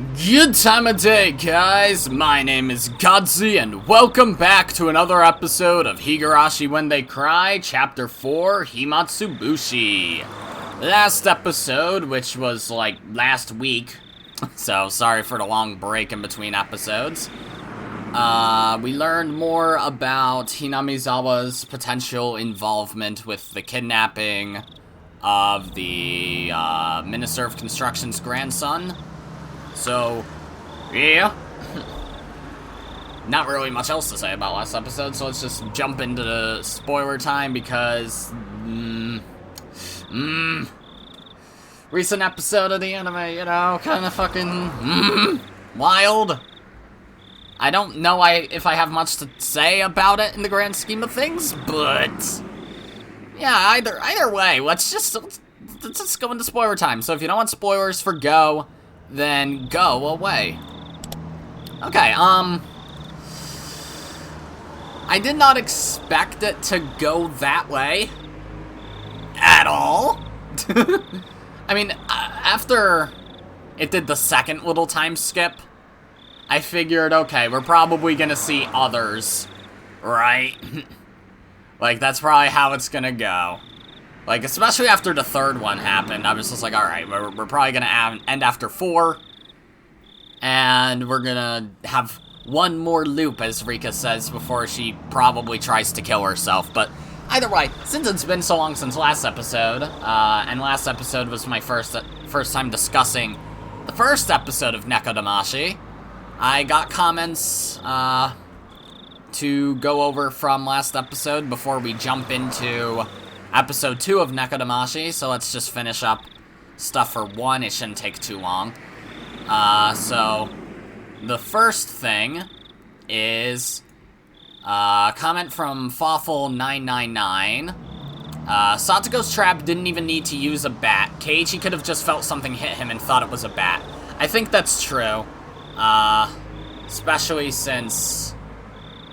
Good time of day, guys! My name is Godzi, and welcome back to another episode of Higurashi When They Cry, Chapter 4, Himatsubushi. Last episode, which was like last week, so sorry for the long break in between episodes, we learned more about Hinamizawa's potential involvement with the kidnapping of the Minister of Construction's grandson. So, yeah. Not really much else to say about last episode, so let's just jump into the spoiler time because... recent episode of the anime, you know, kind of fucking... wild. I don't know if I have much to say about it in the grand scheme of things, but... yeah, either way, let's just go into spoiler time. So if you don't want spoilers for Go... then go away. Okay, I did not expect it to go that way. At all. I mean, after it did the second little time skip, I figured, okay, we're probably gonna see others, right? Like, that's probably how it's gonna go. Like, especially after the third one happened, I was just like, alright, we're probably gonna end after 4. And we're gonna have one more loop, as Rika says, before she probably tries to kill herself. But either way, since it's been so long since last episode, and last episode was my first time discussing the first episode of Nekodamashi, I got comments, to go over from last episode before we jump into Episode 2 of Nekodamashi, so let's just finish up stuff for 1. It shouldn't take too long. So, the first thing is a comment from Fawful999. Satogo's trap didn't even need to use a bat. Keiichi could have just felt something hit him and thought it was a bat. I think that's true. Especially since...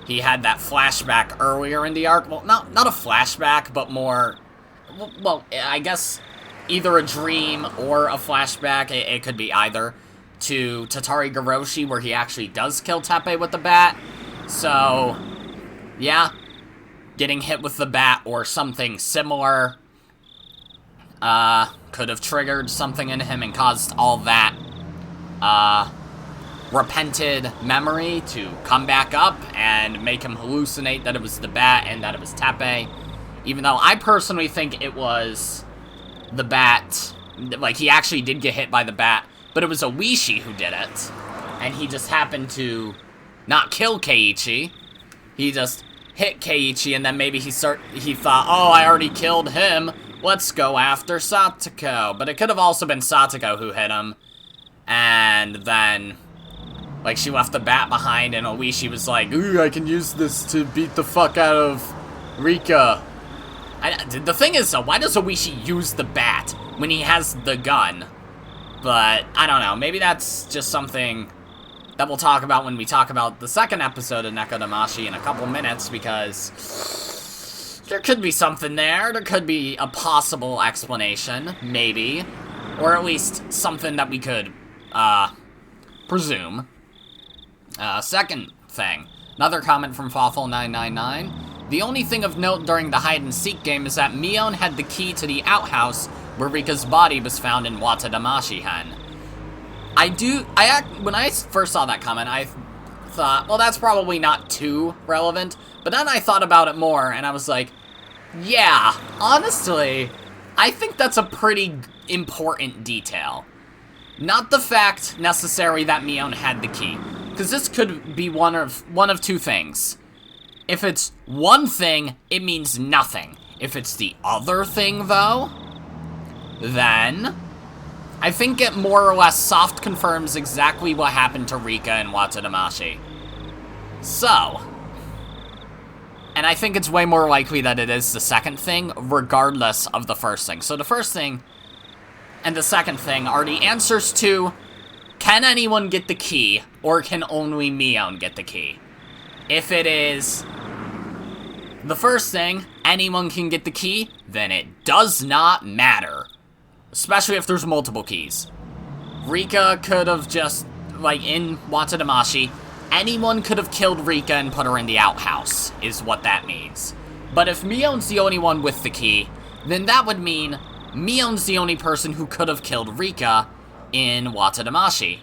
he had that flashback earlier in the arc. Well, not a flashback, but more... well, I guess either a dream or a flashback. It could be either. To Tatari Garoshi, where he actually does kill Teppei with the bat. So, yeah. Getting hit with the bat or something similar could have triggered something in him and caused all that repented memory to come back up and make him hallucinate that it was the bat and that it was Teppei. Even though I personally think it was the bat. Like, he actually did get hit by the bat, but it was Ooishi who did it. And he just happened to not kill Keiichi. He just hit Keiichi, and then maybe he thought, oh, I already killed him. Let's go after Satoko. But it could have also been Satoko who hit him. And then... like, she left the bat behind, and Ooishi was like, ooh, I can use this to beat the fuck out of Rika. The thing is, though, why does Ooishi use the bat when he has the gun? But, I don't know, maybe that's just something that we'll talk about when we talk about the second episode of Nekodamashi in a couple minutes, because there could be something there. There could be a possible explanation, maybe. Or at least something that we could, presume. Second thing, another comment from Fawful999. The only thing of note during the hide-and-seek game is that Mion had the key to the outhouse where Rika's body was found in Watadamashi-hen. When I first saw that comment, I thought, well, that's probably not too relevant, but then I thought about it more, and I was like, yeah, honestly, I think that's a pretty important detail. Not the fact, necessarily, that Mion had the key. Because this could be one of two things. If it's one thing, it means nothing. If it's the other thing, though, then I think it more or less soft confirms exactly what happened to Rika and Watadamashi. So, and I think it's way more likely that it is the second thing, regardless of the first thing. So the first thing and the second thing are the answers to, can anyone get the key, or can only Mion get the key? If it is the first thing, anyone can get the key, then it does not matter. Especially if there's multiple keys. Rika could have just like, in Watadamashi, anyone could have killed Rika and put her in the outhouse, is what that means. But if Mion's the only one with the key, then that would mean Mion's the only person who could have killed Rika in Watadamashi.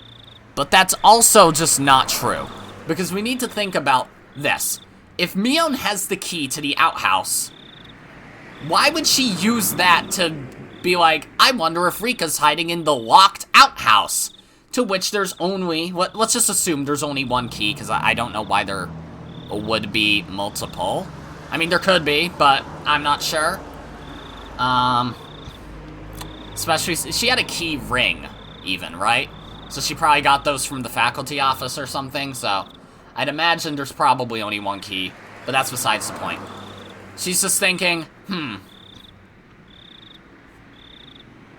But that's also just not true, because we need to think about this. If Mion has the key to the outhouse, why would she use that to be like, I wonder if Rika's hiding in the locked outhouse? To which there's only, let's just assume there's only one key, because I don't know why there would be multiple. I mean, there could be, but I'm not sure. Especially, she had a key ring, even, right? So she probably got those from the faculty office or something, so I'd imagine there's probably only one key, but that's besides the point. She's just thinking,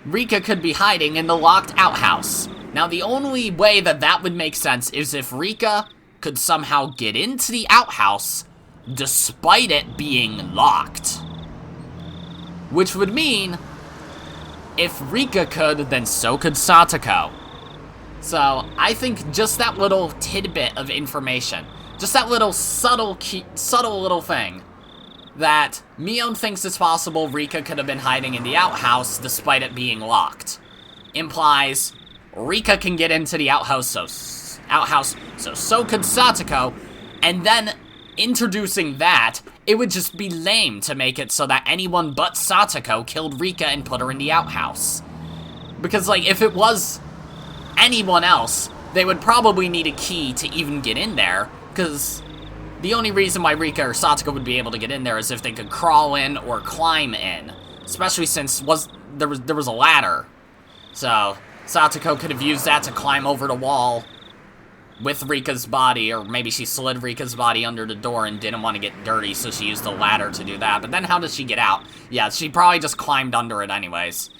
Rika could be hiding in the locked outhouse. Now, the only way that that would make sense is if Rika could somehow get into the outhouse despite it being locked. Which would mean, if Rika could, then so could Satoko. So, I think just that little tidbit of information, just that little subtle little thing, that Mion thinks it's possible Rika could have been hiding in the outhouse despite it being locked, implies Rika can get into the outhouse, so could Satoko, and then introducing that, it would just be lame to make it so that anyone but Satoko killed Rika and put her in the outhouse. Because, like, if it was anyone else, they would probably need a key to even get in there, because the only reason why Rika or Satoko would be able to get in there is if they could crawl in or climb in, especially since there was a ladder. So Satoko could have used that to climb over the wall with Rika's body, or maybe she slid Rika's body under the door and didn't want to get dirty, so she used the ladder to do that. But then how does she get out? Yeah, she probably just climbed under it anyways.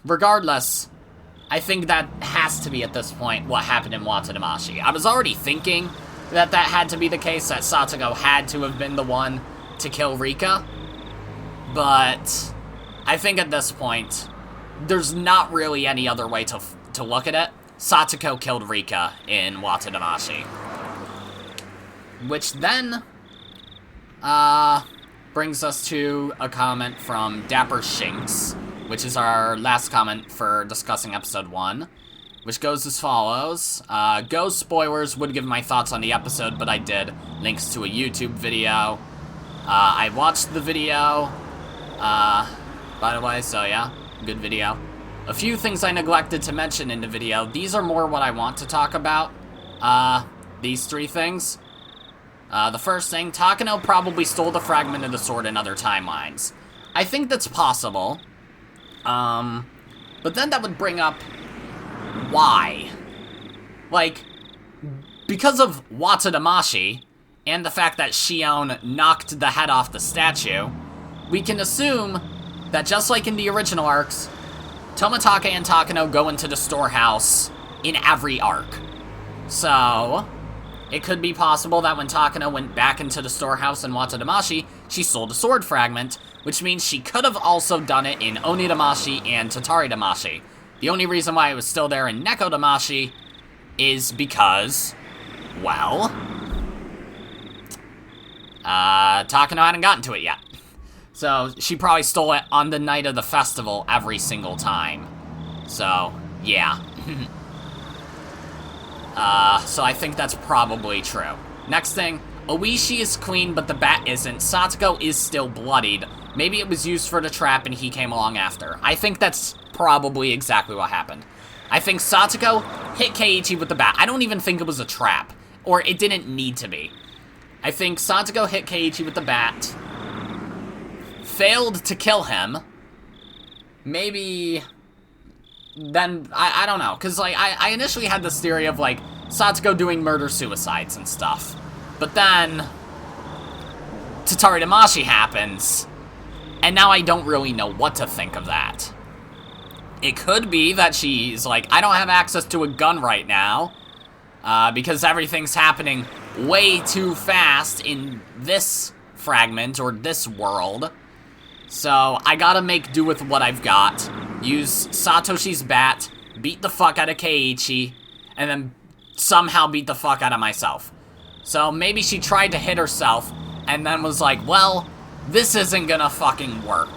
Regardless, I think that has to be, at this point, what happened in Watadamashi. I was already thinking that had to be the case, that Satoko had to have been the one to kill Rika. But I think at this point, there's not really any other way to look at it. Satoko killed Rika in Watadamashi. Which then brings us to a comment from Dapper Shinx, which is our last comment for discussing episode 1, which goes as follows. Go spoilers, would give my thoughts on the episode, but I did. Links to a YouTube video. I watched the video, by the way, so yeah, good video. A few things I neglected to mention in the video. These are more what I want to talk about. These 3 things. The first thing, Takano probably stole the fragment of the sword in other timelines. I think that's possible. But then that would bring up why. Like, because of Watadamashi, and the fact that Shion knocked the head off the statue, we can assume that just like in the original arcs, Tomitake and Takano go into the storehouse in every arc. So, it could be possible that when Takano went back into the storehouse in Watadamashi, she stole the sword fragment, which means she could have also done it in Onidamashi and Tataridamashi. The only reason why it was still there in Nekodamashi is because, well, Takano hadn't gotten to it yet. So, she probably stole it on the night of the festival every single time. So, yeah. So I think that's probably true. Next thing, Ooishi is clean, but the bat isn't. Satoko is still bloodied. Maybe it was used for the trap and he came along after. I think that's probably exactly what happened. I think Satoko hit Keiichi with the bat. I don't even think it was a trap, or it didn't need to be. I think Satoko hit Keiichi with the bat, failed to kill him, maybe then, I don't know, because, like, I initially had this theory of, like, Satoko doing murder-suicides and stuff, but then Tataridamashi happens, and now I don't really know what to think of that. It could be that she's like, I don't have access to a gun right now, because everything's happening way too fast in this fragment, or this world. So, I gotta make do with what I've got. Use Satoshi's bat, beat the fuck out of Keiichi, and then somehow beat the fuck out of myself. So maybe she tried to hit herself, and then was like, well, this isn't gonna fucking work.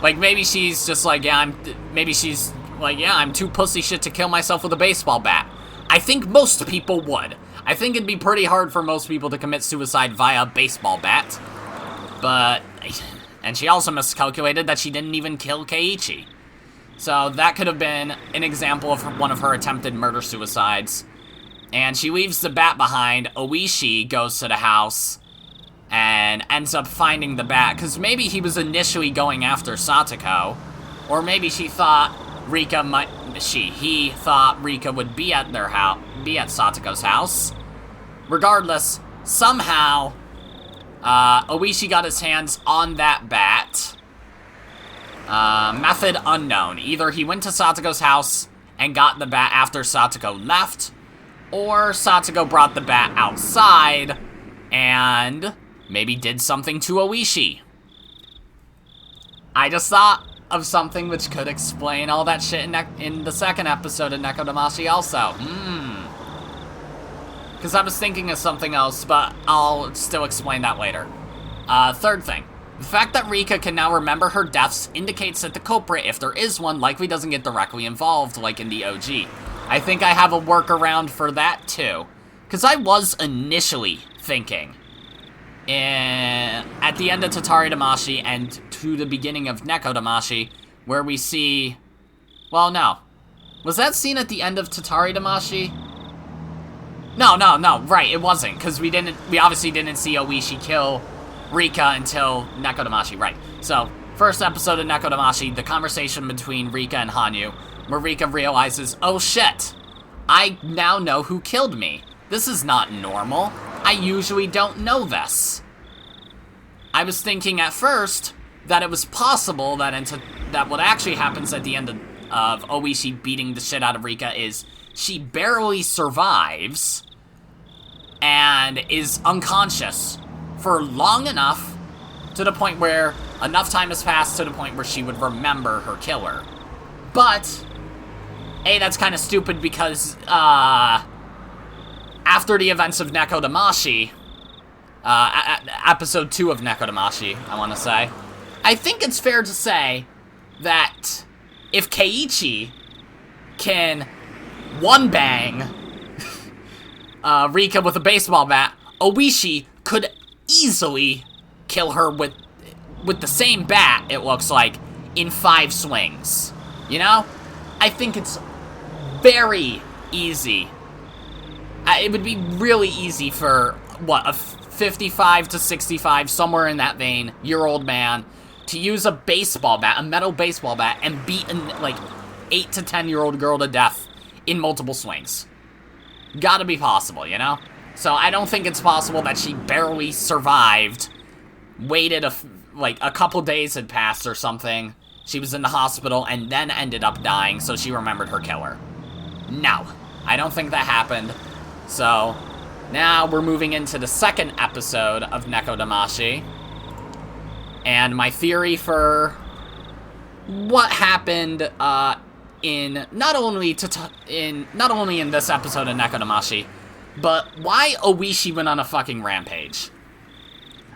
Like, maybe she's just like, yeah, I'm too pussy shit to kill myself with a baseball bat. I think most people would. I think it'd be pretty hard for most people to commit suicide via a baseball bat. But, and she also miscalculated that she didn't even kill Keiichi. So that could have been an example of one of her attempted murder-suicides. And she leaves the bat behind. Ooishi goes to the house and ends up finding the bat, because maybe he was initially going after Satoko, or maybe he thought Rika would be at their house, be at Satoko's house. Regardless, somehow, Ooishi got his hands on that bat. Method unknown. Either he went to Satoko's house and got the bat after Satoko left, or Satoko brought the bat outside and maybe did something to Ooishi. I just thought of something which could explain all that shit in the second episode of Nekodamashi also. Because I was thinking of something else, but I'll still explain that later. Third thing. The fact that Rika can now remember her deaths indicates that the culprit, if there is one, likely doesn't get directly involved like in the OG. I think I have a workaround for that too. Because I was initially thinking, at the end of Tatari Damashi and to the beginning of Nekodamashi, where we see... Well, no. Was that scene at the end of Tatari Damashi? No, right, it wasn't, because we obviously didn't see Ooishi kill Rika until Nekodamashi, right. So, first episode of Nekodamashi, the conversation between Rika and Hanyu, where Rika realizes, oh shit, I now know who killed me. This is not normal. I usually don't know this. I was thinking at first that it was possible that what actually happens at the end of Ooishi beating the shit out of Rika is she barely survives and is unconscious for long enough to the point where enough time has passed to the point where she would remember her killer. But, A, that's kind of stupid because, after the events of Nekodamashi, episode 2 of Nekodamashi, I want to say, I think it's fair to say that if Keiichi can one-bang Rika with a baseball bat, Ooishi could easily kill her with the same bat, it looks like, in 5 swings. You know? I think it's very easy. It would be really easy for, what, a 55 to 65, somewhere in that vein, year-old man, to use a baseball bat, a metal baseball bat, and beat an, 8 to 10-year-old girl to death in multiple swings. Gotta be possible, you know? So I don't think it's possible that she barely survived, waited a couple days had passed or something, she was in the hospital, and then ended up dying, so she remembered her killer. No, I don't think that happened. So, now we're moving into the second episode of Nekodamashi. And my theory for what happened in not only in this episode of Nekodamashi, but why Ooishi went on a fucking rampage.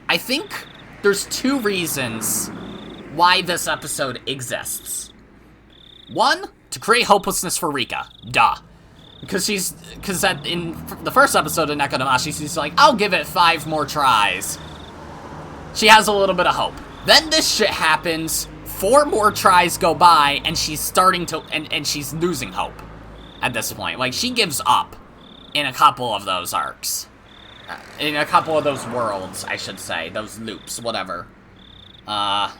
I think there's 2 reasons why this episode exists. 1, to create hopelessness for Rika. Duh. Because in the first episode of Nekodamashi, she's like, I'll give it 5 more tries. She has a little bit of hope. Then this shit happens, 4 more tries go by, and she's starting to, and she's losing hope at this point. Like, she gives up in a couple of those arcs. In a couple of those worlds, I should say. Those loops, whatever. Honestly,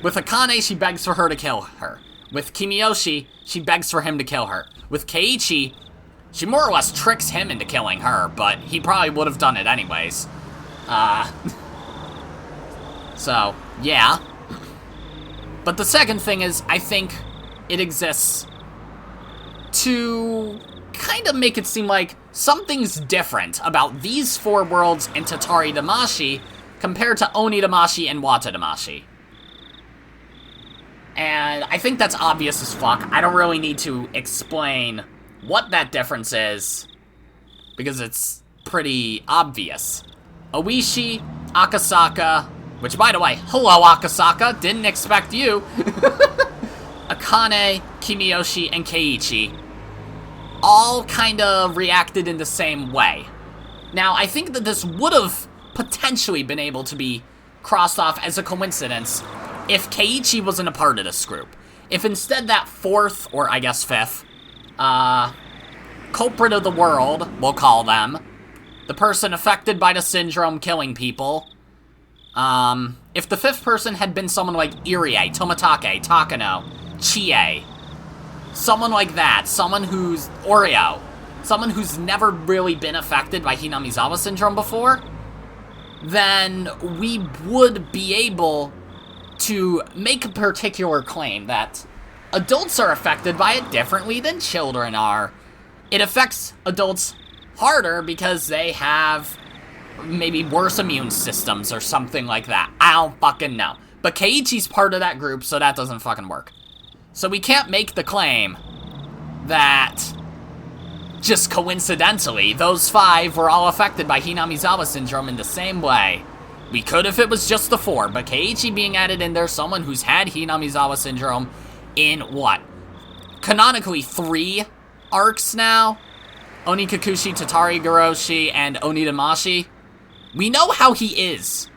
with Akane, she begs for her to kill her. With Kimiyoshi, she begs for him to kill her. With Keiichi, she more or less tricks him into killing her, but he probably would have done it anyways. So, yeah. But the second thing is, I think it exists to kind of make it seem like something's different about these 4 worlds in Tatari Damashi compared to Oni Damashi and Wata Damashi. I think that's obvious as fuck. I don't really need to explain what that difference is, because it's pretty obvious. Ooishi, Akasaka, which, by the way, hello, Akasaka, didn't expect you. Akane, Kimiyoshi, and Keiichi all kind of reacted in the same way. Now, I think that this would have potentially been able to be crossed off as a coincidence if Keiichi wasn't a part of this group. If instead that fourth, or I guess fifth, culprit of the world, we'll call them, the person affected by the syndrome killing people, if the fifth person had been someone like Irie, Tomatake, Takano, Chie, someone like that, someone who's Oryou, someone who's never really been affected by Hinamizawa syndrome before, then we would be able to make a particular claim that adults are affected by it differently than children are. It affects adults harder because they have maybe worse immune systems or something like that. I don't fucking know. But Keiichi's part of that group, so that doesn't fucking work. So we can't make the claim that just coincidentally those 5 were all affected by Hinamizawa syndrome in the same way. We could if it was just the 4, but Keiichi being added in there, someone who's had Hinamizawa syndrome in what? Canonically 3 arcs now? Onikakushi, Tatari-Goroshi, and Onidamashi. We know how he is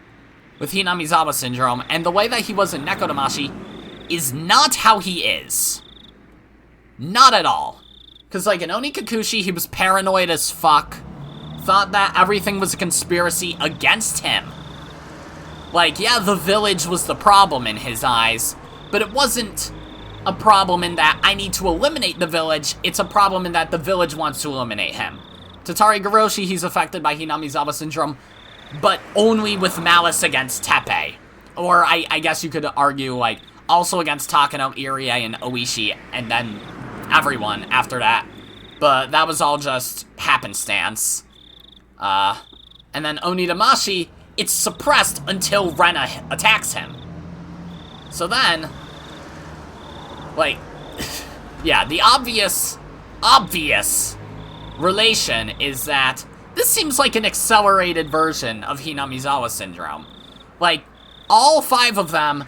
with Hinamizawa syndrome, and the way that he was in Nekodamashi is not how he is. Not at all. Because, like, in Onikakushi, he was paranoid as fuck. Thought that everything was a conspiracy against him. Like, yeah, the village was the problem in his eyes, but it wasn't a problem in that I need to eliminate the village. It's a problem in that the village wants to eliminate him. Tatari-Goroshi, he's affected by Hinamizawa syndrome, but only with malice against Teppei. Or I guess you could argue, like, also against Takano, Irie, and Ooishi, and then everyone after that. But that was all just happenstance. And then Onidamashi, it's suppressed until Rena attacks him. So then, like, yeah, the obvious relation is that this seems like an accelerated version of Hinamizawa syndrome. Like, all 5 of them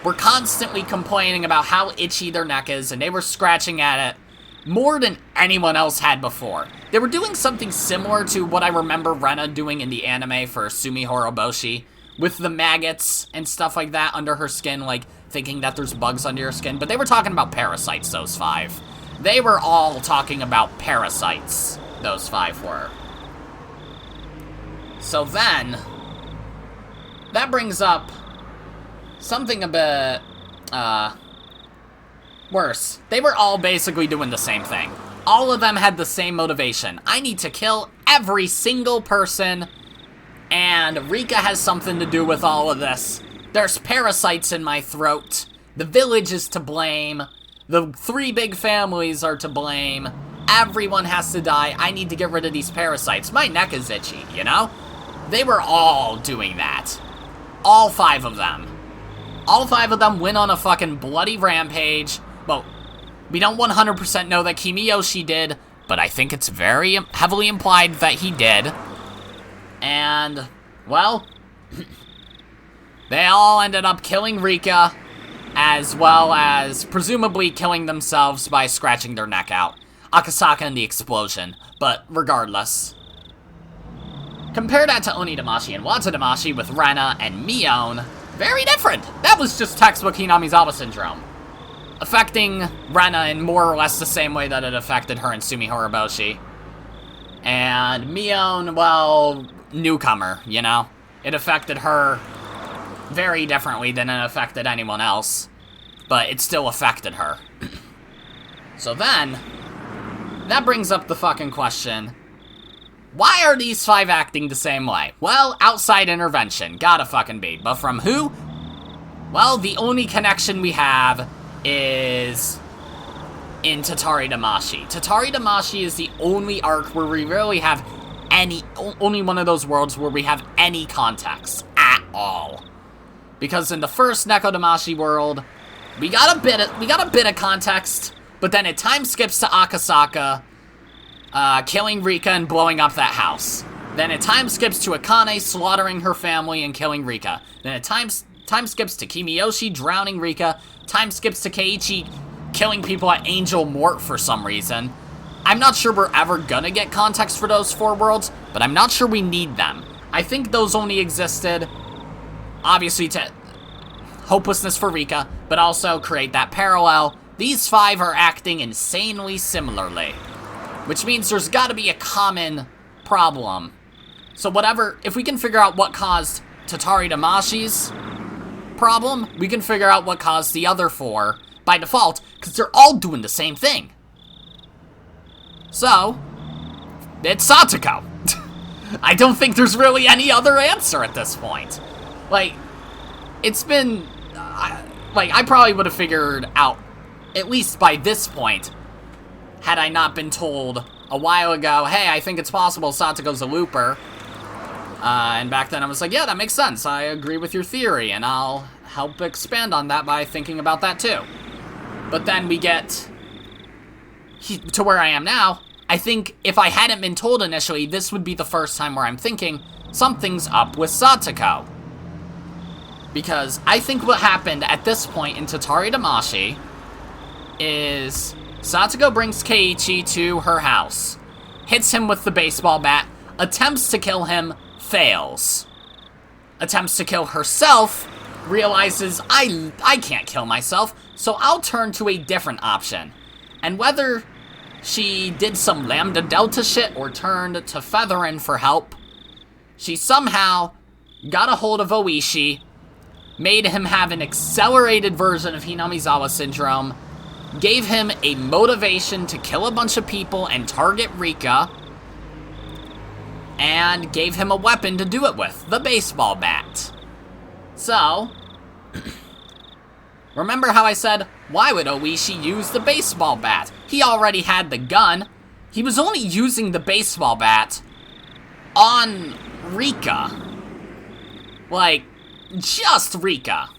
were constantly complaining about how itchy their neck is, and they were scratching at it more than anyone else had before. They were doing something similar to what I remember Rena doing in the anime for Sumi Horoboshi, with the maggots and stuff like that under her skin, like thinking that there's bugs under your skin, but they were talking about parasites, those 5. They were all talking about parasites, those 5 were. So then, that brings up something a bit, worse. They were all basically doing the same thing. All of them had the same motivation. I need to kill every single person, and Rika has something to do with all of this. There's parasites in my throat. The village is to blame. The 3 big families are to blame. Everyone has to die. I need to get rid of these parasites. My neck is itchy, you know? They were all doing that. All 5 of them. All 5 of them went on a fucking bloody rampage. Well, we don't 100% know that Kimiyoshi did, but I think it's very heavily implied that he did. And, well, they all ended up killing Rika, as well as presumably killing themselves by scratching their neck out. Akasaka in the explosion, but regardless. Compare that to Onidamashi and Watadamashi with Rena and Mion. Very different. That was just textbook Hinamizawa syndrome. Affecting Rena in more or less the same way that it affected her in Sumi Horoboshi. And Mion, well, newcomer, you know? It affected her very differently than it affected anyone else. But it still affected her. So then, that brings up the fucking question. Why are these 5 acting the same way? Well, outside intervention. Gotta fucking be. But from who? Well, the only connection we have is in Tatari Damashi. Tatari Damashi is the only arc where we really have only one of those worlds where we have any context at all. Because in the first Nekodamashi world, we got a bit of context, but then it time skips to Akasaka killing Rika and blowing up that house. Then it time skips to Akane slaughtering her family and killing Rika. Then it time skips to Kimiyoshi drowning Rika. Time skips to Keiichi killing people at Angel Mort for some reason. I'm not sure we're ever gonna get context for those 4 worlds, but I'm not sure we need them. I think those only existed, obviously, to hopelessness for Rika, but also create that parallel. These 5 are acting insanely similarly, which means there's gotta be a common problem. So whatever, if we can figure out what caused Tatari Damashi's problem, we can figure out what caused the other 4 by default, because they're all doing the same thing. So, it's Satoko. I don't think there's really any other answer at this point. Like, it's been, I probably would have figured out, at least by this point, had I not been told a while ago, hey, I think it's possible Satoko's a looper. And back then I was like, yeah, that makes sense. I agree with your theory, and I'll help expand on that by thinking about that too. But then we get to where I am now. I think if I hadn't been told initially, this would be the first time where I'm thinking something's up with Satoko. Because I think what happened at this point in Tatari Damashi is Satoko brings Keiichi to her house, hits him with the baseball bat, attempts to kill him, fails. Attempts to kill herself, realizes I can't kill myself, so I'll turn to a different option. And whether she did some Lambda Delta shit or turned to Featherin for help, she somehow got a hold of Ooishi, made him have an accelerated version of Hinamizawa syndrome, gave him a motivation to kill a bunch of people and target Rika, and gave him a weapon to do it with, the baseball bat. So, remember how I said, why would Ooishi use the baseball bat? He already had the gun. He was only using the baseball bat on Rika. Like, just Rika.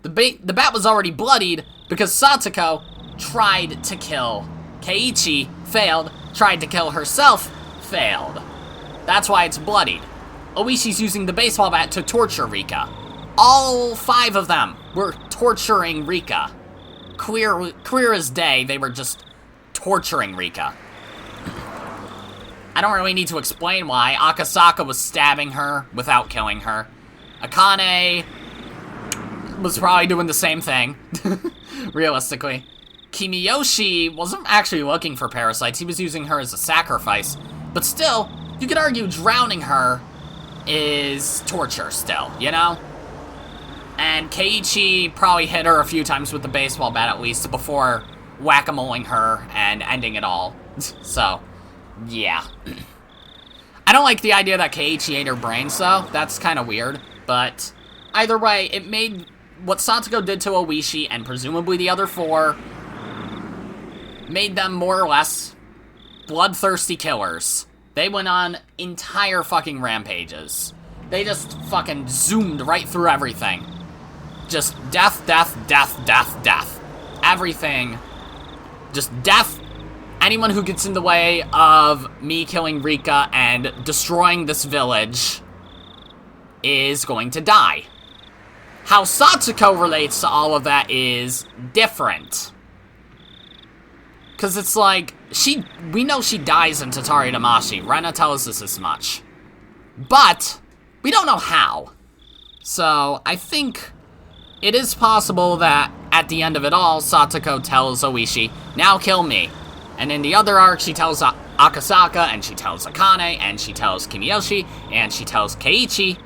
The bat was already bloodied because Satoko tried to kill Keiichi, failed, tried to kill herself, failed. That's why it's bloodied. Oishi's using the baseball bat to torture Rika. All 5 of them were torturing Rika. Clear as day, they were just torturing Rika. I don't really need to explain why. Akasaka was stabbing her without killing her. Akane was probably doing the same thing, realistically. Kimiyoshi wasn't actually looking for parasites, he was using her as a sacrifice. But still, you could argue drowning her is torture still, you know? And Keiichi probably hit her a few times with the baseball bat at least before whack-a-moling her and ending it all. So, yeah. I don't like the idea that Keiichi ate her brains though, that's kind of weird. But either way, it made what Satoko did to Ooishi and presumably the other 4 made them more or less bloodthirsty killers. They went on entire fucking rampages. They just fucking zoomed right through everything. Just death, death, death, death, death. Everything. Just death. Anyone who gets in the way of me killing Rika and destroying this village is going to die. How Satoko relates to all of that is different. Because it's like, we know she dies in Tatari Damashi. Rena tells us as much. But, we don't know how. So, I think it is possible that at the end of it all, Satoko tells Ooishi, now kill me. And in the other arc, she tells Akasaka, and she tells Akane, and she tells Kimiyoshi, and she tells Keiichi,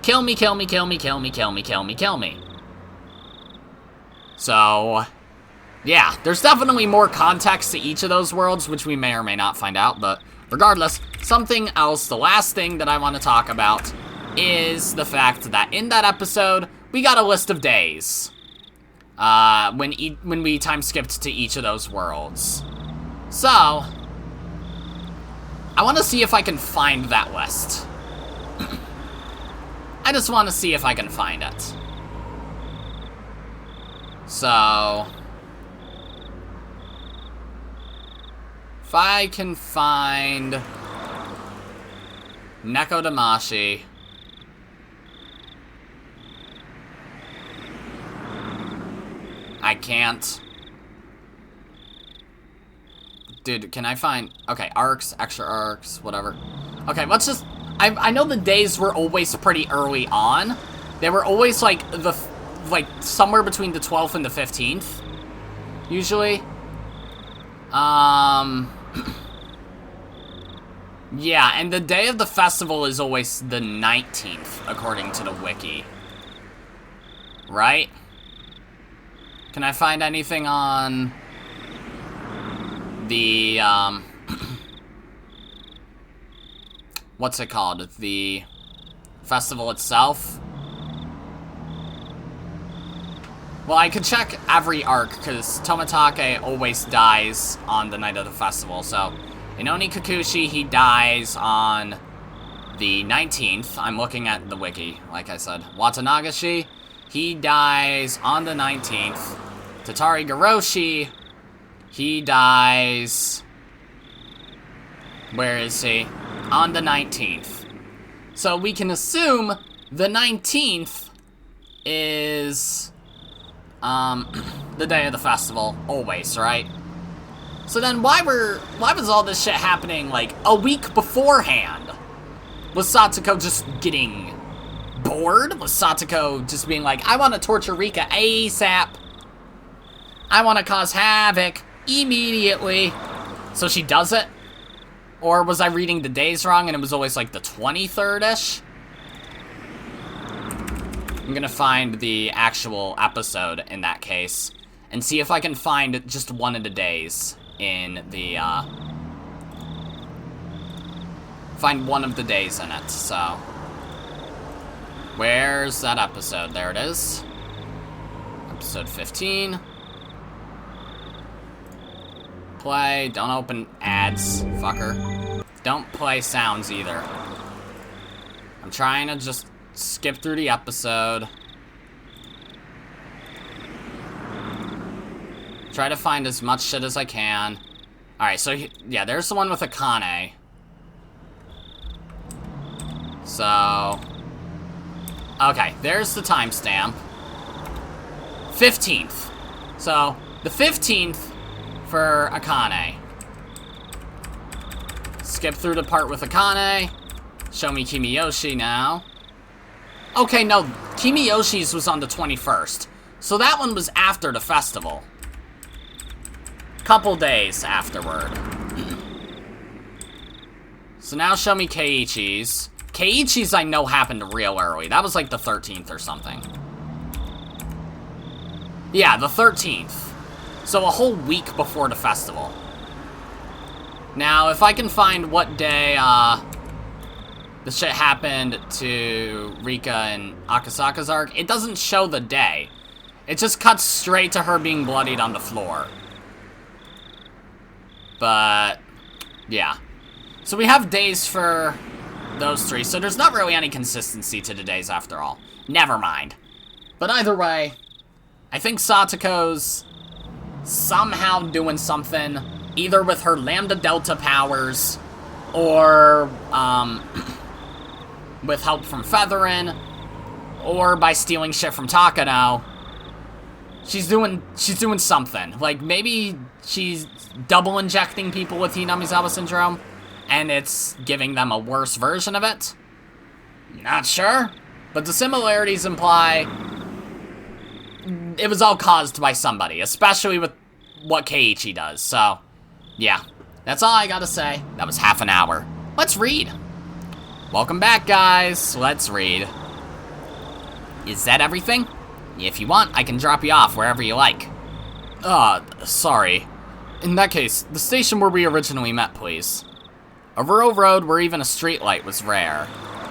kill me, kill me, kill me, kill me, kill me, kill me, kill me. So, yeah, there's definitely more context to each of those worlds, which we may or may not find out, but regardless, something else, the last thing that I want to talk about is the fact that in that episode, we got a list of days when we time skipped to each of those worlds. So, I want to see if I can find that list. I just want to see if I can find it. So... if I can find... Neko Damashi... I can't. Dude, can I find... okay, arcs, extra arcs, whatever. Okay, let's just... I know the days were always pretty early on. They were always, like, somewhere between the 12th and the 15th. Usually. Yeah, and the day of the festival is always the 19th, according to the wiki. Right? Can I find anything on the, what's it called? The festival itself? Well, I could check every arc, because Tomitake always dies on the night of the festival, so... in Onigafuchi, he dies on the 19th. I'm looking at the wiki, like I said. Watanagashi, he dies on the 19th. Tatari Garoshi, he dies... where is he? On the 19th. So we can assume the 19th is... the day of the festival, always, right? So then why was all this shit happening, like, a week beforehand? Was Satoko just getting bored? Was Satoko just being like, I want to torture Rika ASAP? I want to cause havoc immediately. So she does it? Or was I reading the days wrong and it was always like the 23rd-ish? I'm gonna find the actual episode in that case and see if I can find just one of the days in the, find one of the days in it, so. Where's that episode? There it is. Episode 15. Play. Don't open ads, fucker. Don't play sounds either. I'm trying to just skip through the episode. Try to find as much shit as I can. Alright, so, yeah, there's the one with Akane. So... okay, there's the timestamp. 15th. So, the 15th for Akane. Skip through the part with Akane. Show me Kimiyoshi now. Okay, no, Kimiyoshi's was on the 21st. So that one was after the festival. Couple days afterward. So now show me Keiichi's. Keiichi's I know happened real early. That was like the 13th or something. Yeah, the 13th. So a whole week before the festival. Now, if I can find what day, the shit happened to Rika and Akasaka's arc, it doesn't show the day. It just cuts straight to her being bloodied on the floor. But, yeah. So we have days for those three, so there's not really any consistency to the days after all. Never mind. But either way, I think Satoko's somehow doing something, either with her Lambda Delta powers, or, with help from Featherin, or by stealing shit from Takano. She's doing something. Like, maybe she's double injecting people with Hinamizawa syndrome, and it's giving them a worse version of it. Not sure. But the similarities imply it was all caused by somebody, especially with what Keiichi does. So, yeah. That's all I gotta say. That was half an hour. Let's read. Welcome back, guys. Let's read. Is that everything? If you want, I can drop you off wherever you like. Sorry. In that case, the station where we originally met, please. A rural road where even a streetlight was rare.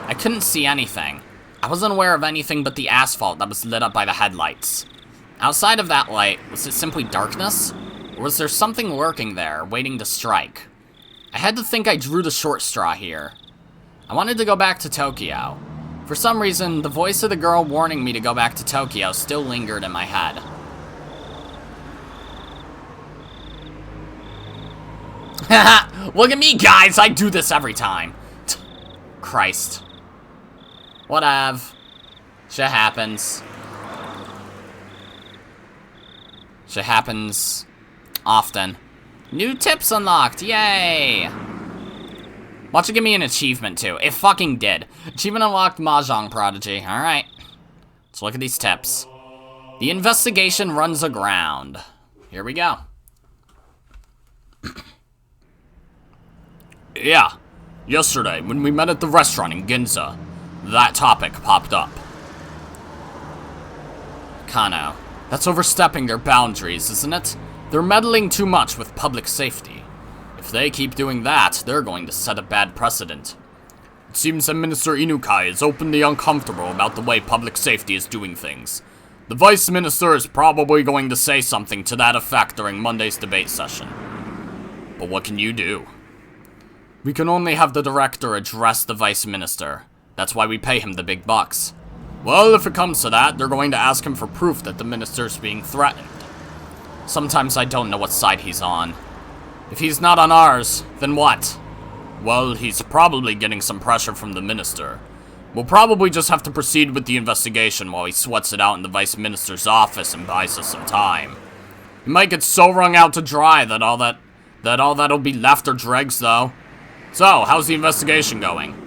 I couldn't see anything. I wasn't aware of anything but the asphalt that was lit up by the headlights. Outside of that light, was it simply darkness? Or was there something lurking there, waiting to strike? I had to think I drew the short straw here. I wanted to go back to Tokyo. For some reason, the voice of the girl warning me to go back to Tokyo still lingered in my head. Look at me, guys! I do this every time. Christ. Whatever. Shit happens. Shit happens often. New tips unlocked, yay! Watch it give me an achievement, too. It fucking did. Achievement unlocked, Mahjong Prodigy. Alright. Let's look at these tips. The investigation runs aground. Here we go. Yeah. Yesterday, when we met at the restaurant in Ginza, that topic popped up. Kano. That's overstepping their boundaries, isn't it? They're meddling too much with public safety. If they keep doing that, they're going to set a bad precedent. It seems that Minister Inukai is openly uncomfortable about the way public safety is doing things. The Vice Minister is probably going to say something to that effect during Monday's debate session. But what can you do? We can only have the Director address the Vice Minister. That's why we pay him the big bucks. Well, if it comes to that, they're going to ask him for proof that the Minister's being threatened. Sometimes I don't know what side he's on. If he's not on ours, then what? Well, he's probably getting some pressure from the Minister. We'll probably just have to proceed with the investigation while he sweats it out in the Vice Minister's office and buys us some time. He might get so wrung out to dry that all that'll be left are dregs, though. So, how's the investigation going?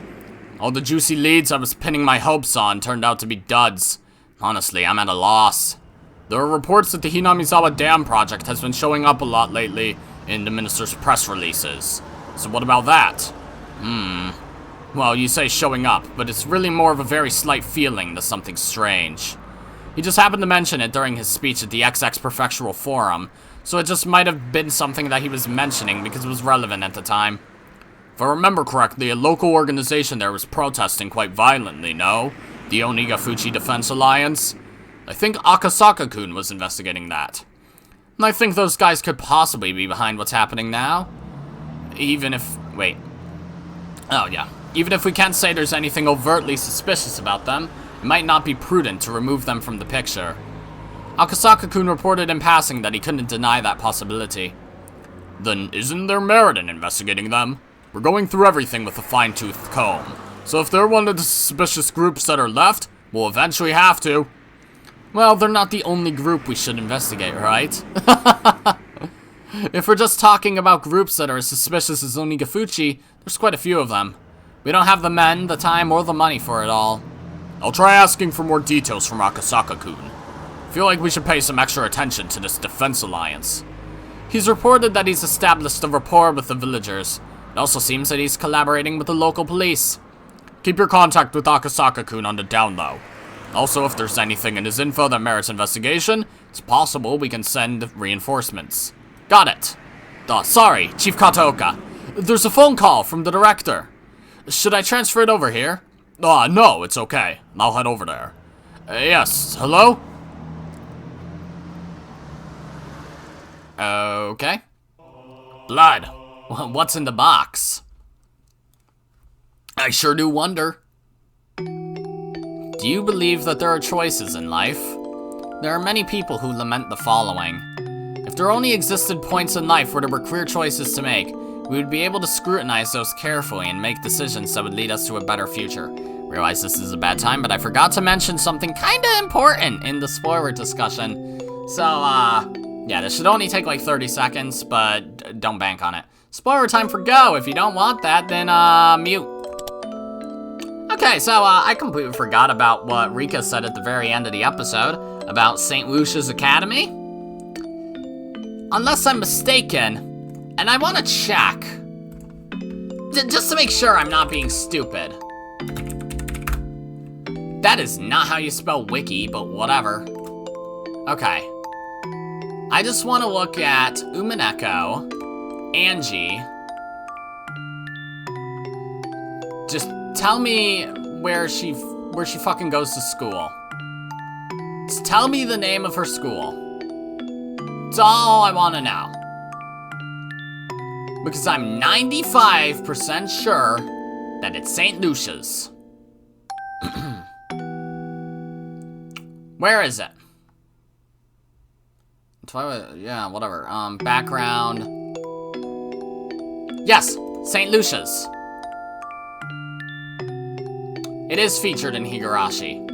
All the juicy leads I was pinning my hopes on turned out to be duds. Honestly, I'm at a loss. There are reports that the Hinamizawa Dam project has been showing up a lot lately in the Minister's press releases. So what about that? Well, you say showing up, but it's really more of a very slight feeling than something strange. He just happened to mention it during his speech at the XX Prefectural Forum, so it just might have been something that he was mentioning because it was relevant at the time. If I remember correctly, a local organization there was protesting quite violently, no? The Onigafuchi Defense Alliance? I think Akasaka-kun was investigating that. And I think those guys could possibly be behind what's happening now. Even if... wait. Oh, yeah. Even if we can't say there's anything overtly suspicious about them, it might not be prudent to remove them from the picture. Akasaka-kun reported in passing that he couldn't deny that possibility. Then isn't there merit in investigating them? We're going through everything with a fine-toothed comb. So if they're one of the suspicious groups that are left, we'll eventually have to. Well, they're not the only group we should investigate, right? If we're just talking about groups that are as suspicious as Onigafuchi, there's quite a few of them. We don't have the men, the time, or the money for it all. I'll try asking for more details from Akasaka-kun. Feel like we should pay some extra attention to this Defense Alliance. He's reported that he's established a rapport with the villagers. It also seems that he's collaborating with the local police. Keep your contact with Akasaka-kun on the down low. Also, if there's anything in his info that merits investigation, it's possible we can send reinforcements. Got it. Sorry, Chief Kataoka. There's a phone call from the Director. Should I transfer it over here? No, it's okay. I'll head over there. Yes, hello? Okay. Blood. What's in the box? I sure do wonder. Do you believe that there are choices in life? There are many people who lament the following. If there only existed points in life where there were clear choices to make, we would be able to scrutinize those carefully and make decisions that would lead us to a better future. Realize this is a bad time, but I forgot to mention something kinda important in the spoiler discussion. So, yeah, this should only take like 30 seconds, but don't bank on it. Spoiler time for Go. If you don't want that, then, mute. Okay, so, I completely forgot about what Rika said at the very end of the episode about St. Lucia's Academy. Unless I'm mistaken, and I want to check, just to make sure I'm not being stupid. That is not how you spell wiki, but whatever. Okay. I just want to look at Umineko, Angie. Just tell me where she fucking goes to school. Just tell me the name of her school. That's all I want to know. Because I'm 95% sure that it's St. Lucia's. Where is it? Yeah, whatever. Background. Yes, St. Lucia's. It is featured in Higurashi.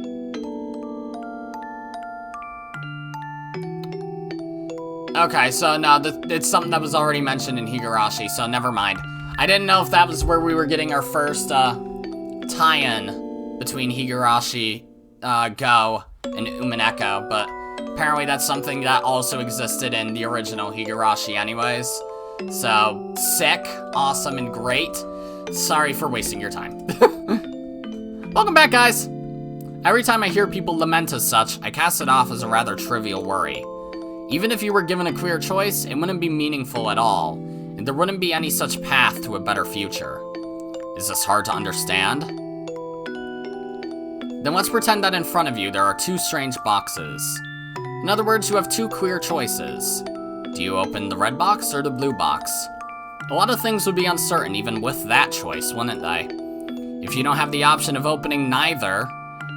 Okay, so no, it's something that was already mentioned in Higurashi, so never mind. I didn't know if that was where we were getting our first tie-in between Higurashi Go and Umineko, but apparently that's something that also existed in the original Higurashi anyways. So, sick, awesome, and great. Sorry for wasting your time. Welcome back, guys! Every time I hear people lament as such, I cast it off as a rather trivial worry. Even if you were given a clear choice, it wouldn't be meaningful at all, and there wouldn't be any such path to a better future. Is this hard to understand? Then let's pretend that in front of you there are two strange boxes. In other words, you have two clear choices. Do you open the red box or the blue box? A lot of things would be uncertain even with that choice, wouldn't they? If you don't have the option of opening neither,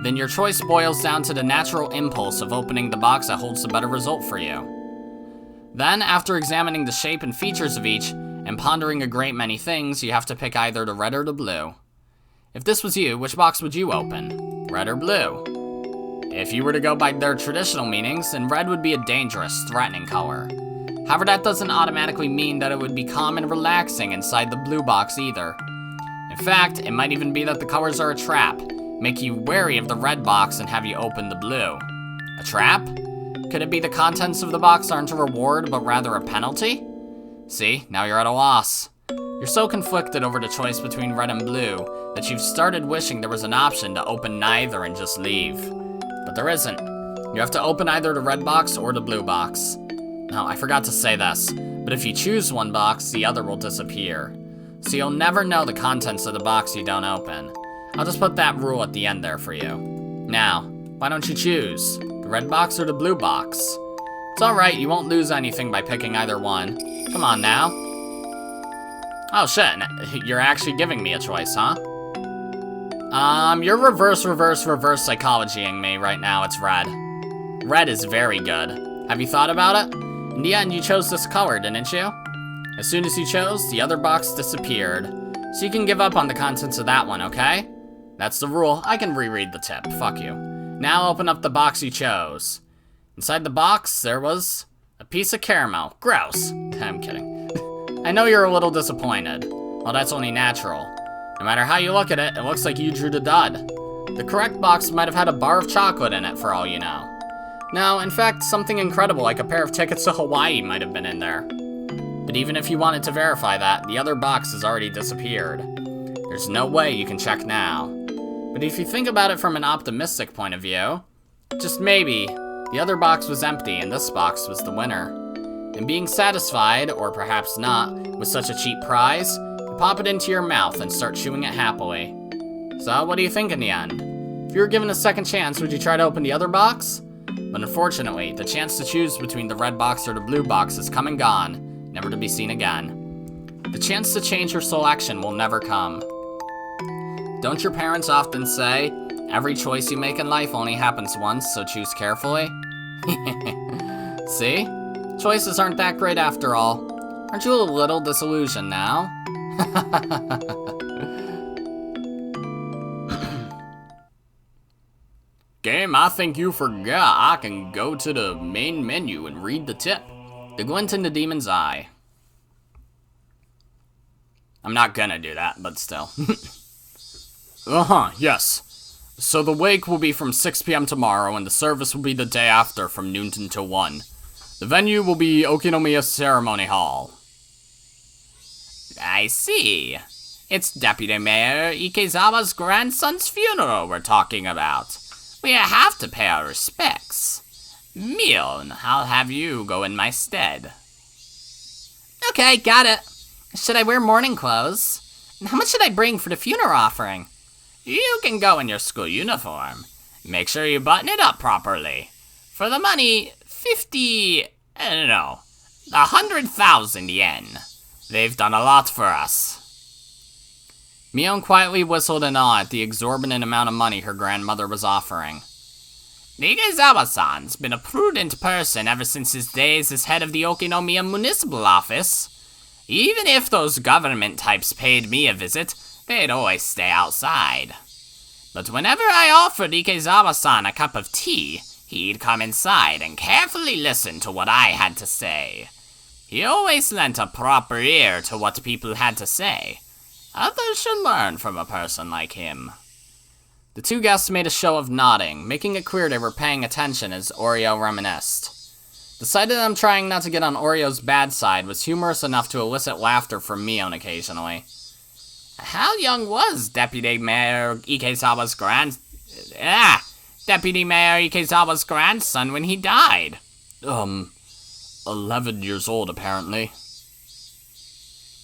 then your choice boils down to the natural impulse of opening the box that holds the better result for you. Then, after examining the shape and features of each, and pondering a great many things, you have to pick either the red or the blue. If this was you, which box would you open? Red or blue? If you were to go by their traditional meanings, then red would be a dangerous, threatening color. However, that doesn't automatically mean that it would be calm and relaxing inside the blue box either. In fact, it might even be that the colors are a trap, make you wary of the red box and have you open the blue. A trap? Could it be the contents of the box aren't a reward, but rather a penalty? See, now you're at a loss. You're so conflicted over the choice between red and blue that you've started wishing there was an option to open neither and just leave. But there isn't. You have to open either the red box or the blue box. Now, I forgot to say this, but if you choose one box, the other will disappear. So you'll never know the contents of the box you don't open. I'll just put that rule at the end there for you. Now, why don't you choose? The red box or the blue box? It's alright, you won't lose anything by picking either one. Come on now. Oh shit, you're actually giving me a choice, huh? You're reverse psychologying me right now, it's red. Red is very good. Have you thought about it? In the end, you chose this color, didn't you? As soon as you chose, the other box disappeared. So you can give up on the contents of that one, okay? That's the rule. I can reread the tip. Fuck you. Now open up the box you chose. Inside the box, there was a piece of caramel. Gross. I'm kidding. I know you're a little disappointed. Well, that's only natural. No matter how you look at it, it looks like you drew the dud. The correct box might have had a bar of chocolate in it for all you know. No, in fact, something incredible like a pair of tickets to Hawaii might have been in there. But even if you wanted to verify that, the other box has already disappeared. There's no way you can check now. But if you think about it from an optimistic point of view, just maybe, the other box was empty and this box was the winner. And being satisfied, or perhaps not, with such a cheap prize, you pop it into your mouth and start chewing it happily. So, what do you think in the end? If you were given a second chance, would you try to open the other box? But unfortunately, the chance to choose between the red box or the blue box is come and gone, never to be seen again. The chance to change your selection will never come. Don't your parents often say, every choice you make in life only happens once, so choose carefully? See? Choices aren't that great after all. Aren't you a little disillusioned now? Game, I think you forgot I can go to the main menu and read the tip. The glint in the demon's eye. I'm not gonna do that, but still. Yes. So the wake will be from 6 p.m. tomorrow, and the service will be the day after from noon until 1. The venue will be Okinomiya Ceremony Hall. I see. It's Deputy Mayor Ikezawa's grandson's funeral we're talking about. We have to pay our respects. Mion, I'll have you go in my stead. Okay, got it. Should I wear mourning clothes? And how much should I bring for the funeral offering? You can go in your school uniform. Make sure you button it up properly. For the money, 100,000 yen. They've done a lot for us. Mion quietly whistled in awe at the exorbitant amount of money her grandmother was offering. Nigezawa-san's been a prudent person ever since his days as head of the Okinomiya Municipal Office. Even if those government types paid me a visit, they'd always stay outside. But whenever I offered Ikezawa-san a cup of tea, he'd come inside and carefully listen to what I had to say. He always lent a proper ear to what people had to say. Others should learn from a person like him. The two guests made a show of nodding, making it clear they were paying attention as Oryou reminisced. The sight of them trying not to get on Oryou's bad side was humorous enough to elicit laughter from Mion occasionally. How young was Deputy Mayor Ikezawa's grandson when he died? 11 years old, apparently.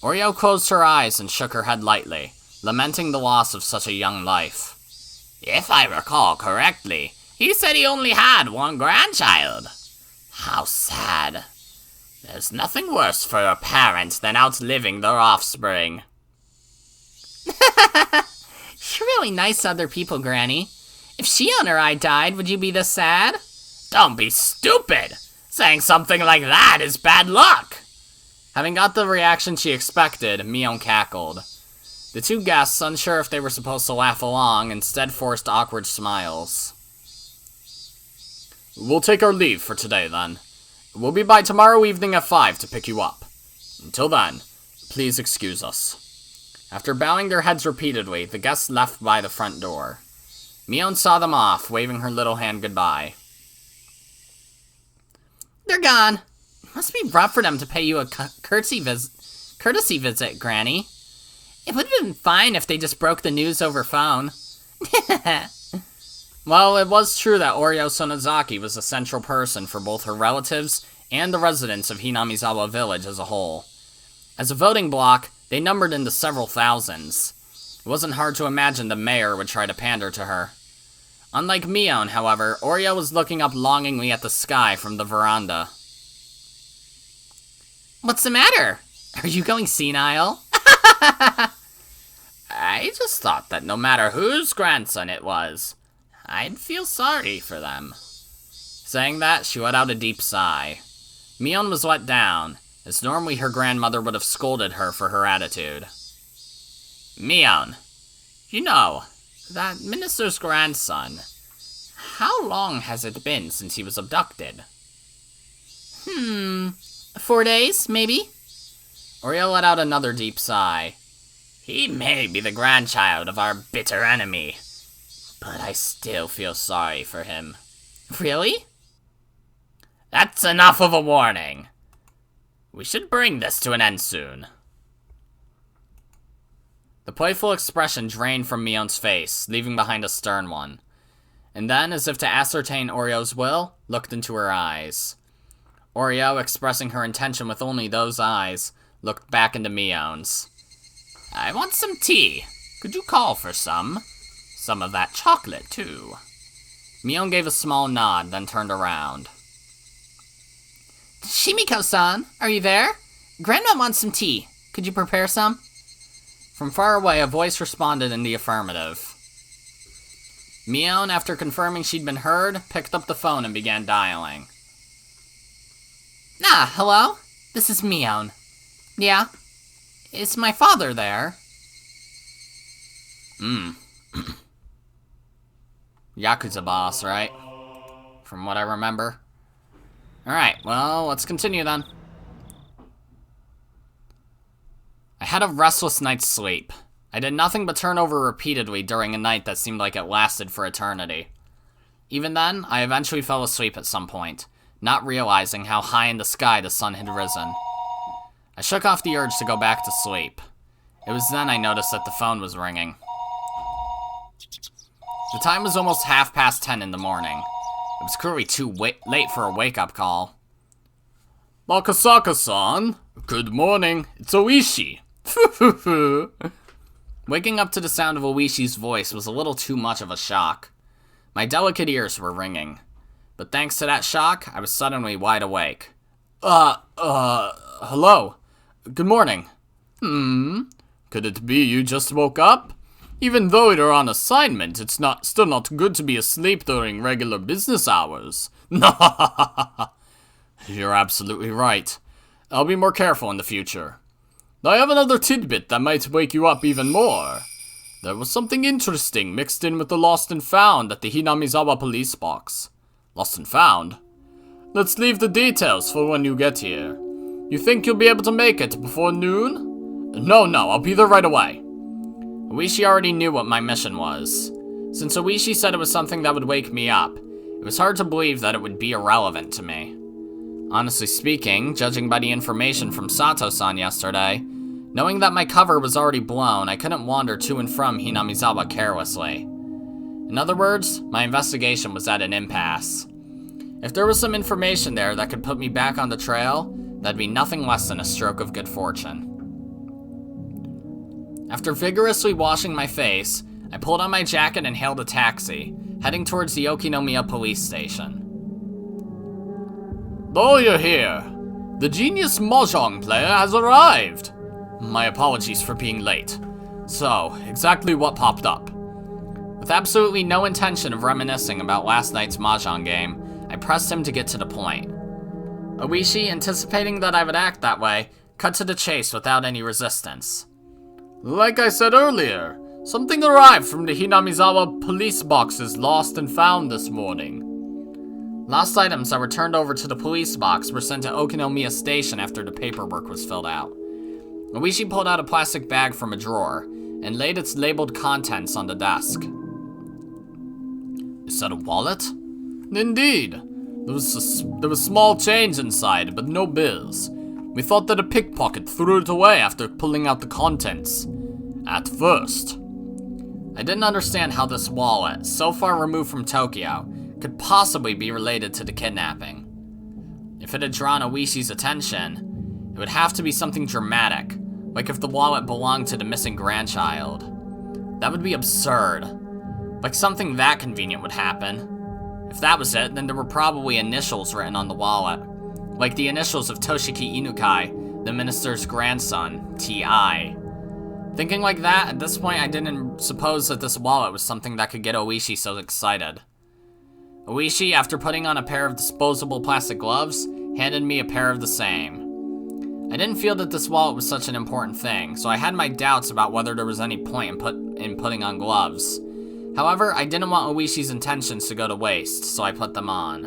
Oryou closed her eyes and shook her head lightly, lamenting the loss of such a young life. If I recall correctly, he said he only had one grandchild. How sad. There's nothing worse for a parent than outliving their offspring. You're really nice to other people, Granny. If Shion or I died, would you be this sad? Don't be stupid! Saying something like that is bad luck! Having got the reaction she expected, Mion cackled. The two guests, unsure if they were supposed to laugh along, instead forced awkward smiles. We'll take our leave for today, then. We'll be by tomorrow evening at 5 to pick you up. Until then, please excuse us. After bowing their heads repeatedly, the guests left by the front door. Mion saw them off, waving her little hand goodbye. They're gone. It must be rough for them to pay you a courtesy visit, Granny. It would have been fine if they just broke the news over phone. Well, it was true that Oryou Sonozaki was a central person for both her relatives and the residents of Hinamizawa village as a whole. As a voting bloc, they numbered into several thousands. It wasn't hard to imagine the mayor would try to pander to her. Unlike Mion, however, Oryou was looking up longingly at the sky from the veranda. What's the matter? Are you going senile? I just thought that no matter whose grandson it was, I'd feel sorry for them. Saying that, she let out a deep sigh. Mion was let down, as normally her grandmother would have scolded her for her attitude. Mion, you know, that minister's grandson, how long has it been since he was abducted? 4 days, maybe? Oryou let out another deep sigh. He may be the grandchild of our bitter enemy, but I still feel sorry for him. Really? That's enough of a warning. We should bring this to an end soon. The playful expression drained from Mion's face, leaving behind a stern one. And then, as if to ascertain Oryou's will, looked into her eyes. Oryou, expressing her intention with only those eyes, looked back into Mion's. I want some tea. Could you call for some? Some of that chocolate, too. Mion gave a small nod, then turned around. Shimiko-san, are you there? Grandma wants some tea. Could you prepare some? From far away, a voice responded in the affirmative. Mion, after confirming she'd been heard, picked up the phone and began dialing. Hello? This is Mion. Yeah? Is my father there? Yakuza boss, right? From what I remember. Alright, well, let's continue then. I had a restless night's sleep. I did nothing but turn over repeatedly during a night that seemed like it lasted for eternity. Even then, I eventually fell asleep at some point, not realizing how high in the sky the sun had risen. I shook off the urge to go back to sleep. It was then I noticed that the phone was ringing. The time was almost 10:30 in the morning. It was clearly too late for a wake-up call. Akasaka-san, good morning. It's Ooishi. Waking up to the sound of Ooishi's voice was a little too much of a shock. My delicate ears were ringing. But thanks to that shock, I was suddenly wide awake. Hello. Good morning. Could it be you just woke up? Even though you're on assignment, it's still not good to be asleep during regular business hours. You're absolutely right. I'll be more careful in the future. I have another tidbit that might wake you up even more. There was something interesting mixed in with the lost and found at the Hinamizawa police box. Lost and found? Let's leave the details for when you get here. You think you'll be able to make it before noon? No, I'll be there right away. Ooishi already knew what my mission was. Since Ooishi said it was something that would wake me up, it was hard to believe that it would be irrelevant to me. Honestly speaking, judging by the information from Sato-san yesterday, knowing that my cover was already blown, I couldn't wander to and from Hinamizawa carelessly. In other words, my investigation was at an impasse. If there was some information there that could put me back on the trail, that'd be nothing less than a stroke of good fortune. After vigorously washing my face, I pulled on my jacket and hailed a taxi, heading towards the Okinomiya police station. Oh, you're here. The genius Mahjong player has arrived. My apologies for being late. So, exactly what popped up? With absolutely no intention of reminiscing about last night's Mahjong game, I pressed him to get to the point. Ooishi, anticipating that I would act that way, cut to the chase without any resistance. Like I said earlier, something arrived from the Hinamizawa police boxes lost and found this morning. Lost items that were turned over to the police box were sent to Okinomiya Station after the paperwork was filled out. Ooishi pulled out a plastic bag from a drawer and laid its labeled contents on the desk. Is that a wallet? Indeed. There was small change inside, but no bills. We thought that a pickpocket threw it away after pulling out the contents. At first. I didn't understand how this wallet, so far removed from Tokyo, could possibly be related to the kidnapping. If it had drawn Ooishi's attention, it would have to be something dramatic, like if the wallet belonged to the missing grandchild. That would be absurd. Like something that convenient would happen. If that was it, then there were probably initials written on the wallet. Like the initials of Toshiki Inukai, the minister's grandson, T.I. Thinking like that, at this point I didn't suppose that this wallet was something that could get Ooishi so excited. Ooishi, after putting on a pair of disposable plastic gloves, handed me a pair of the same. I didn't feel that this wallet was such an important thing, so I had my doubts about whether there was any point in putting on gloves. However, I didn't want Ooishi's intentions to go to waste, so I put them on.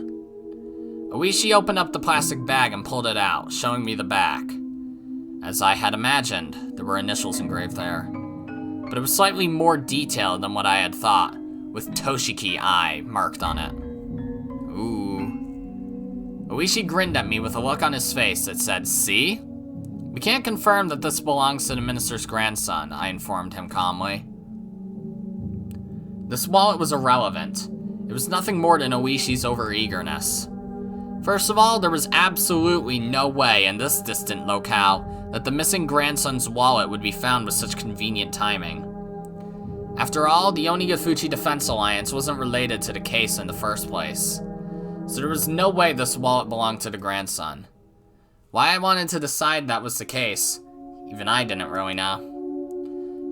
Ooishi opened up the plastic bag and pulled it out, showing me the back. As I had imagined, there were initials engraved there. But it was slightly more detailed than what I had thought, with Toshiki I marked on it. Ooh. Ooishi grinned at me with a look on his face that said, "See? We can't confirm that this belongs to the minister's grandson," I informed him calmly. This wallet was irrelevant. It was nothing more than Ooishi's overeagerness. First of all, there was absolutely no way in this distant locale that the missing grandson's wallet would be found with such convenient timing. After all, the Onigafuchi Defense Alliance wasn't related to the case in the first place, so there was no way this wallet belonged to the grandson. Why I wanted to decide that was the case, even I didn't really know.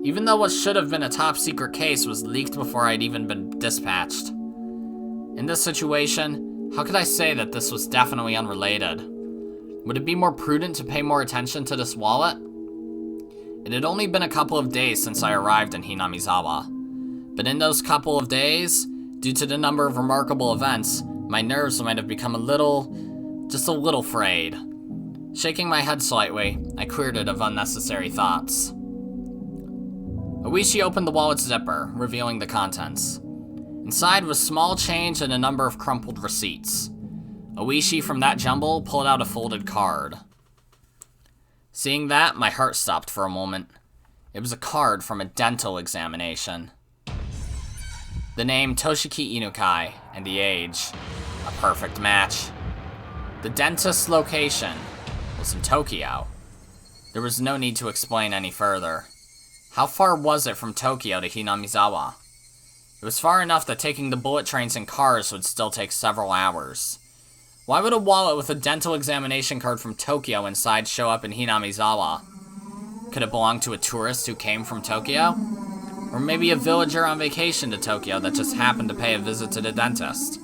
Even though what should have been a top secret case was leaked before I'd even been dispatched. In this situation, how could I say that this was definitely unrelated? Would it be more prudent to pay more attention to this wallet? It had only been a couple of days since I arrived in Hinamizawa, but in those couple of days, due to the number of remarkable events, my nerves might have become just a little frayed. Shaking my head slightly, I cleared it of unnecessary thoughts. Ooishi opened the wallet's zipper, revealing the contents. Inside was small change and a number of crumpled receipts. Ooishi, from that jumble, pulled out a folded card. Seeing that, my heart stopped for a moment. It was a card from a dental examination. The name Toshiki Inukai, and the age. A perfect match. The dentist's location was in Tokyo. There was no need to explain any further. How far was it from Tokyo to Hinamizawa? It was far enough that taking the bullet trains and cars would still take several hours. Why would a wallet with a dental examination card from Tokyo inside show up in Hinamizawa? Could it belong to a tourist who came from Tokyo? Or maybe a villager on vacation to Tokyo that just happened to pay a visit to the dentist?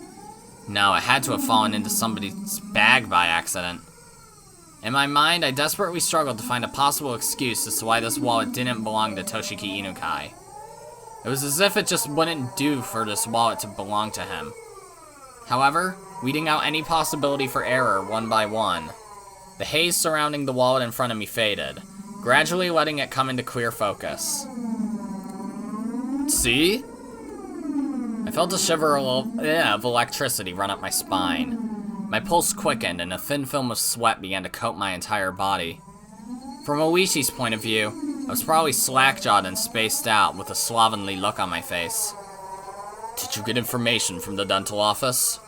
No, it had to have fallen into somebody's bag by accident. In my mind, I desperately struggled to find a possible excuse as to why this wallet didn't belong to Toshiki Inukai. It was as if it just wouldn't do for this wallet to belong to him. However, weeding out any possibility for error one by one, the haze surrounding the wallet in front of me faded, gradually letting it come into clear focus. See? I felt a shiver of electricity run up my spine. My pulse quickened and a thin film of sweat began to coat my entire body. From Ooishi's point of view, I was probably slack-jawed and spaced out with a slovenly look on my face. Did you get information from the dental office?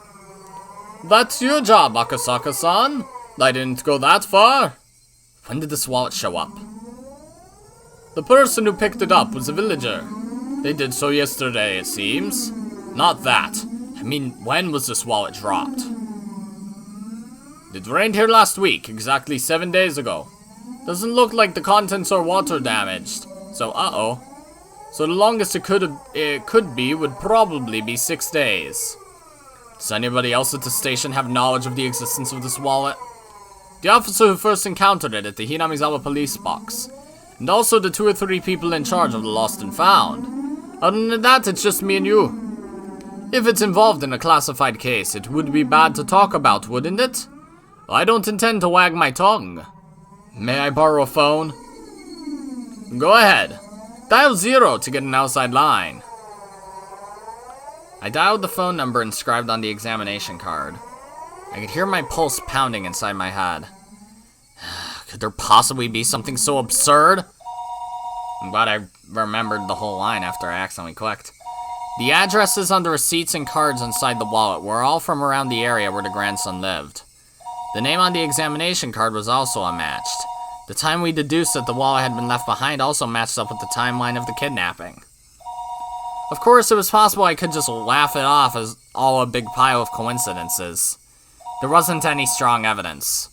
That's your job, Akasaka-san. I didn't go that far. When did this wallet show up? The person who picked it up was a villager. They did so yesterday, it seems. Not that. I mean, when was this wallet dropped? It rained here last week, exactly 7 days ago. Doesn't look like the contents are water damaged. So, So the longest it could be would probably be 6 days. Does anybody else at the station have knowledge of the existence of this wallet? The officer who first encountered it at the Hinamizawa police box. And also the 2 or 3 people in charge of the lost and found. Other than that, it's just me and you. If it's involved in a classified case, it would be bad to talk about, wouldn't it? I don't intend to wag my tongue. May I borrow a phone? Go ahead. Dial 0 to get an outside line. I dialed the phone number inscribed on the examination card. I could hear my pulse pounding inside my head. Could there possibly be something so absurd? I'm glad I remembered the whole line after I accidentally clicked. The addresses on the receipts and cards inside the wallet were all from around the area where the grandson lived. The name on the examination card was also unmatched. The time we deduced that the wallet had been left behind also matched up with the timeline of the kidnapping. Of course, it was possible I could just laugh it off as all a big pile of coincidences. There wasn't any strong evidence.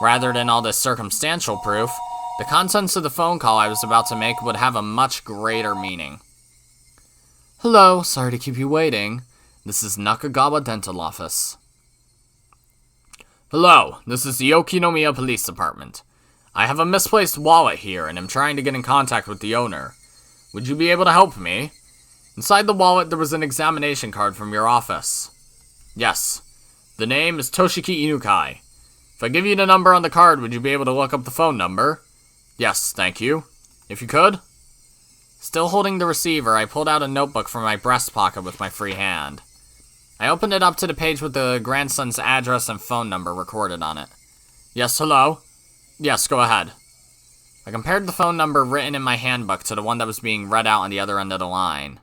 Rather than all this circumstantial proof, the contents of the phone call I was about to make would have a much greater meaning. Hello, sorry to keep you waiting. This is Nakagawa Dental Office. Hello, this is the Okinomiya Police Department. I have a misplaced wallet here and am trying to get in contact with the owner. Would you be able to help me? Inside the wallet there was an examination card from your office. Yes. The name is Toshiki Inukai. If I give you the number on the card, would you be able to look up the phone number? Yes, thank you. If you could? Still holding the receiver, I pulled out a notebook from my breast pocket with my free hand. I opened it up to the page with the grandson's address and phone number recorded on it. Yes, hello? Yes, go ahead. I compared the phone number written in my handbook to the one that was being read out on the other end of the line.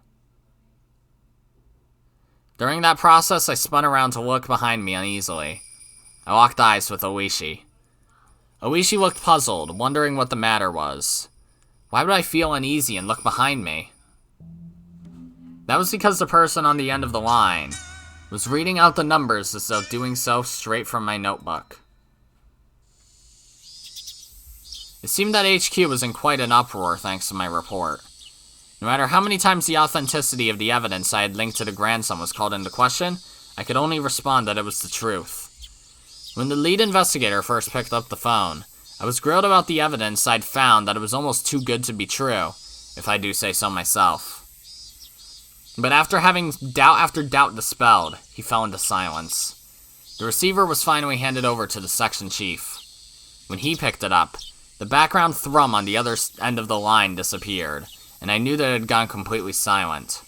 During that process, I spun around to look behind me uneasily. I locked eyes with Ooishi. Ooishi looked puzzled, wondering what the matter was. Why would I feel uneasy and look behind me? That was because the person on the end of the line was reading out the numbers as though doing so straight from my notebook. It seemed that HQ was in quite an uproar thanks to my report. No matter how many times the authenticity of the evidence I had linked to the grandson was called into question, I could only respond that it was the truth. When the lead investigator first picked up the phone, I was grilled about the evidence I'd found that it was almost too good to be true, if I do say so myself. But after having doubt after doubt dispelled, he fell into silence. The receiver was finally handed over to the section chief. When he picked it up, the background thrum on the other end of the line disappeared, and I knew that it had gone completely silent.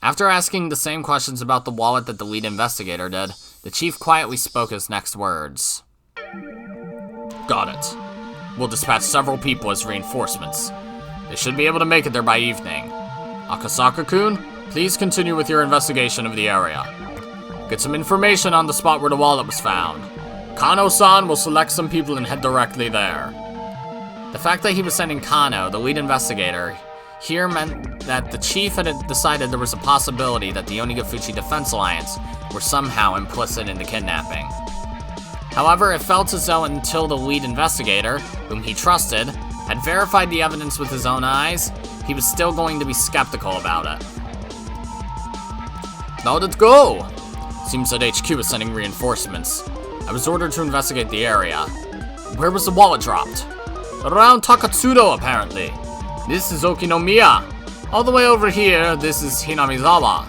After asking the same questions about the wallet that the lead investigator did, the chief quietly spoke his next words. Got it. We'll dispatch several people as reinforcements. They should be able to make it there by evening. Akasaka-kun, please continue with your investigation of the area. Get some information on the spot where the wallet was found. Kano-san will select some people and head directly there. The fact that he was sending Kano, the lead investigator, here meant that the chief had decided there was a possibility that the Onigafuchi Defense Alliance were somehow implicit in the kidnapping. However, it felt as though until the lead investigator, whom he trusted, had verified the evidence with his own eyes, he was still going to be skeptical about it. Now let's go! Seems that HQ is sending reinforcements. I was ordered to investigate the area. Where was the wallet dropped? Around Takatsudo, apparently. This is Okinomiya. All the way over here, this is Hinamizawa.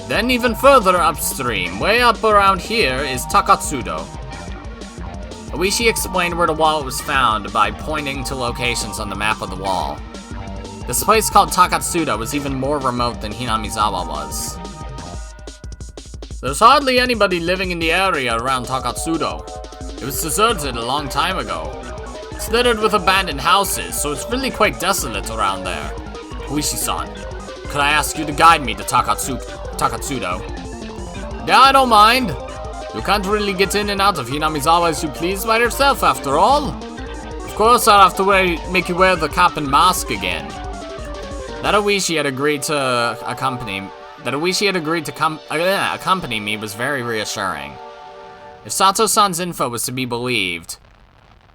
Then even further upstream, way up around here, is Takatsudo. Ooishi explained where the wallet was found by pointing to locations on the map of the wall. This place called Takatsudo was even more remote than Hinamizawa was. There's hardly anybody living in the area around Takatsudo. It was deserted a long time ago. It's littered with abandoned houses, so it's really quite desolate around there. Ooishi-san, could I ask you to guide me to Takatsudo? Yeah, I don't mind. You can't really get in and out of Hinamizawa as you please by yourself, after all. Of course, I'll have to make you wear the cap and mask again. That Ooishi had agreed to accompany me was very reassuring. If Sato-san's info was to be believed,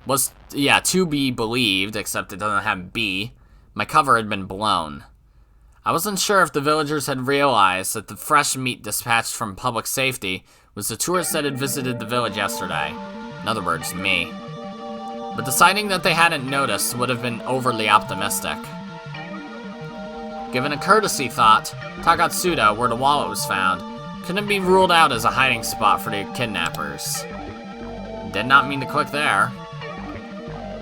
except it doesn't have B, my cover had been blown. I wasn't sure if the villagers had realized that the fresh meat dispatched from public safety was the tourist that had visited the village yesterday. In other words, me. But deciding that they hadn't noticed would have been overly optimistic. Given a courtesy thought, Takatsudo, where the wallet was found, couldn't be ruled out as a hiding spot for the kidnappers. Did not mean to click there.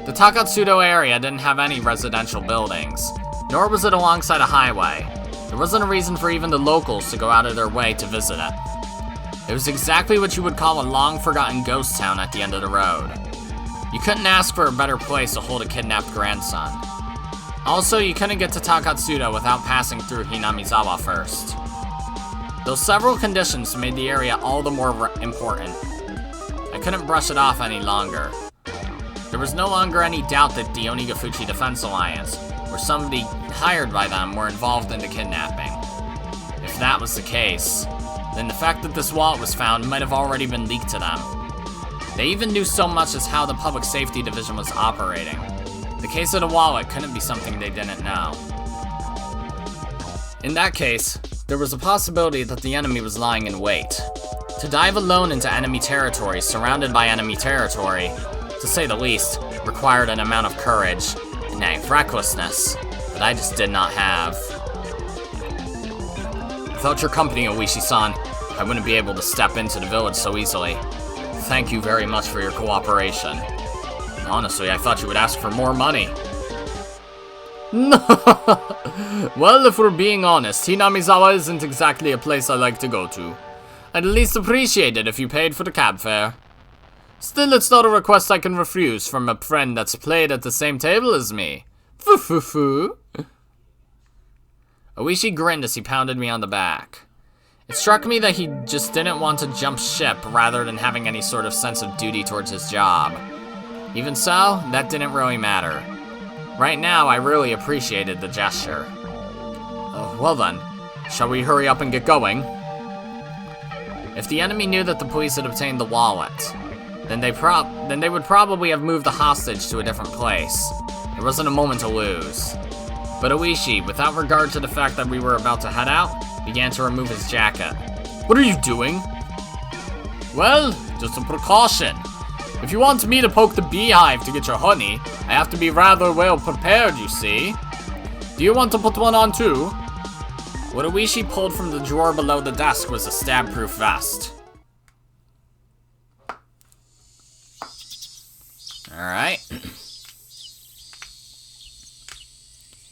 The Takatsudo area didn't have any residential buildings, nor was it alongside a highway. There wasn't a reason for even the locals to go out of their way to visit it. It was exactly what you would call a long-forgotten ghost town at the end of the road. You couldn't ask for a better place to hold a kidnapped grandson. Also, you couldn't get to Takatsudo without passing through Hinamizawa first. Those several conditions made the area all the more important. I couldn't brush it off any longer. There was no longer any doubt that the Onigafuchi Defense Alliance, or somebody hired by them, were involved in the kidnapping. If that was the case, then the fact that this wallet was found might have already been leaked to them. They even knew so much as how the Public Safety Division was operating. The case of the wallet couldn't be something they didn't know. In that case, there was a possibility that the enemy was lying in wait. To dive alone into enemy territory, surrounded by enemy territory, to say the least, required an amount of courage, nay, recklessness, that I just did not have. Without your company, Ooishi-san, I wouldn't be able to step into the village so easily. Thank you very much for your cooperation. Honestly, I thought you would ask for more money. Well, if we're being honest, Hinamizawa isn't exactly a place I like to go to. I'd at least appreciate it if you paid for the cab fare. Still, it's not a request I can refuse from a friend that's played at the same table as me. Foo-foo-foo. Ooishi grinned as he pounded me on the back. It struck me that he just didn't want to jump ship rather than having any sort of sense of duty towards his job. Even so, that didn't really matter. Right now, I really appreciated the gesture. Well then, shall we hurry up and get going? If the enemy knew that the police had obtained the wallet, then they would probably have moved the hostage to a different place. There wasn't a moment to lose. But Ooishi, without regard to the fact that we were about to head out, began to remove his jacket. What are you doing? Well, just a precaution. If you want me to poke the beehive to get your honey, I have to be rather well prepared, you see. Do you want to put one on too? What Ooishi pulled from the drawer below the desk was a stab-proof vest. Alright.